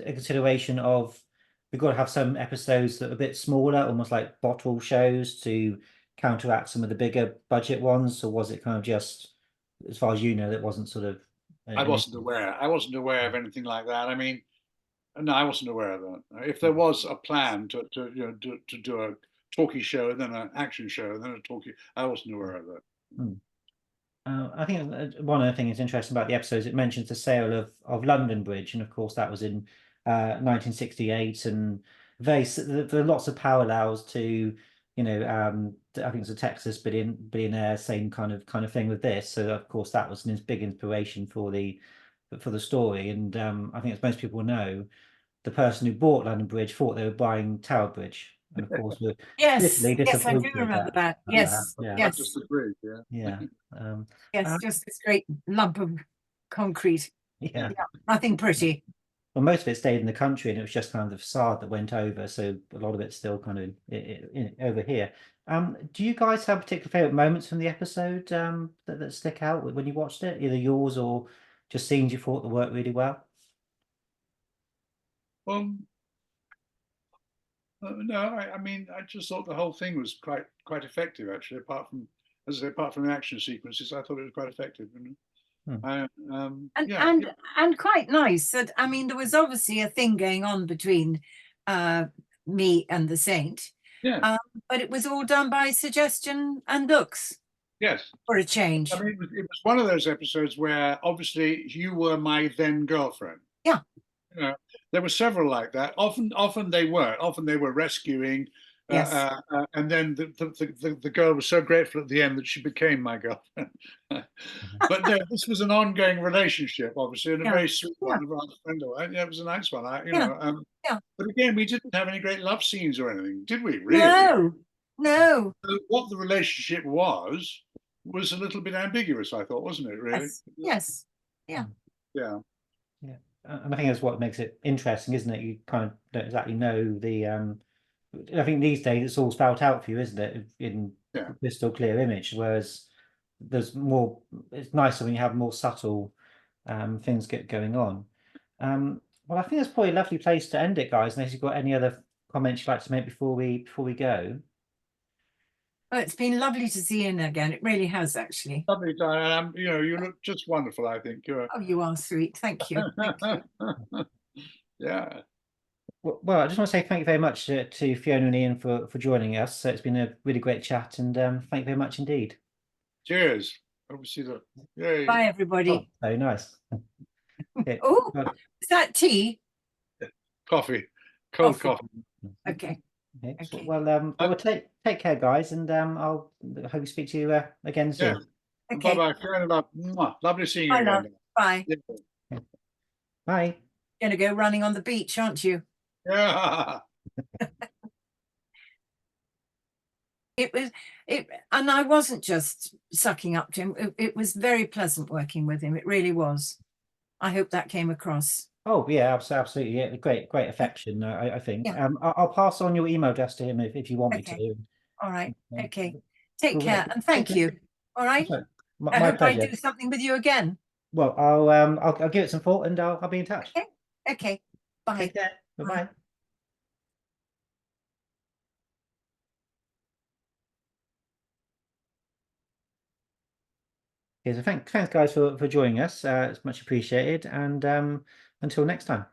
S2: a consideration of we've got to have some episodes that are a bit smaller, almost like bottle shows, to counteract some of the bigger budget ones, or was it kind of just, as far as you know, that wasn't sort of?
S3: I wasn't aware of anything like that. I mean, no, I wasn't aware of that. If there was a plan to do a talkie show and then an action show and then a talkie, I wasn't aware of that.
S2: I think one other thing that's interesting about the episodes, it mentions the sale of London Bridge, and of course that was in 1968, and there are lots of parallels to, I think it's a Texas billionaire, same kind of thing with this. So of course that was a big inspiration for the story, and I think as most people know, the person who bought London Bridge thought they were buying Tower Bridge, and of course we're
S1: yes, I do remember that. Yes,
S3: Not just the bridge,
S2: yes,
S1: just this great lump of concrete.
S2: Yeah,
S1: nothing pretty.
S2: Well, most of it stayed in the country, and it was just kind of the facade that went over. So a lot of it's still kind of over here. Do you guys have particular favorite moments from the episode that stick out when you watched it, either yours or just scenes you thought that worked really well?
S3: Um, no, I mean, I just thought the whole thing was quite effective, actually. Apart from, as I say, apart from the action sequences, I thought it was quite effective.
S1: And
S3: Yeah,
S1: and quite nice. That I mean, there was obviously a thing going on between me and the Saint,
S3: yeah,
S1: but it was all done by suggestion and looks
S3: yes.
S1: for a change.
S3: I mean, it was one of those episodes where obviously you were my then girlfriend.
S1: Yeah.
S3: You know, there were several like that. Often they weren't. Often they were rescuing,
S1: Yes.
S3: and then the girl was so grateful at the end that she became my girlfriend. But no, this was an ongoing relationship, obviously, and a
S1: Yeah.
S3: very sweet
S1: Yeah.
S3: one, rather friendly. Yeah, it was a nice one.
S1: Yeah. Yeah.
S3: But again, we didn't have any great love scenes or anything, did we? Really?
S1: No. No.
S3: So what the relationship was a little bit ambiguous, I thought, wasn't it? Really?
S1: Yes. Yes. Yeah.
S3: Yeah.
S2: Yeah, and I think that's what makes it interesting, isn't it? You kind of don't exactly know the. I think these days it's all spelled out for you, isn't it? In
S3: Yeah.
S2: crystal clear image, whereas there's more. It's nicer when you have more subtle things going on. Well, I think that's probably a lovely place to end it, guys. Unless you've got any other comments you'd like to make before we go.
S1: Well, it's been lovely to see Ian again. It really has, actually.
S3: Lovely, Diane. You look just wonderful, I think.
S1: Oh, you are sweet. Thank you. Thank you.
S3: Yeah.
S2: Well, I just want to say thank you very much to Fiona and Ian for joining us. So it's been a really great chat, and thank you very much indeed.
S3: Cheers. Hope to see the. Yay.
S1: Bye, everybody.
S2: Oh, very nice. Okay.
S1: Oh,
S2: Well,
S1: is that tea?
S3: Coffee. Cold coffee.
S1: Okay.
S2: okay. So,
S1: Okay.
S2: well, take care, guys, and I'll hope to speak to you again soon.
S3: Yeah.
S1: Okay.
S3: Bye bye. Lovely seeing you
S1: Bye, love.
S3: again.
S1: Bye.
S2: Bye.
S1: Gonna go running on the beach, aren't you?
S3: Yeah.
S1: And I wasn't just sucking up to him. It was very pleasant working with him. It really was. I hope that came across.
S2: Oh yeah, absolutely. Yeah, great affection. I think.
S1: Yeah.
S2: I'll pass on your email address to him if you want me
S1: Okay.
S2: to.
S1: All right.
S2: Yeah.
S1: Okay. Take
S2: Well,
S1: care and thank you. All right.
S2: Sorry.
S1: I
S2: My
S1: hope I
S2: pleasure.
S1: do something with you again.
S2: Well, I'll give it some thought and I'll be in touch.
S1: Okay. Okay. Bye.
S2: Take care.
S1: Bye.
S2: Bye. Okay, so thanks guys for joining us. It's much appreciated, and until next time.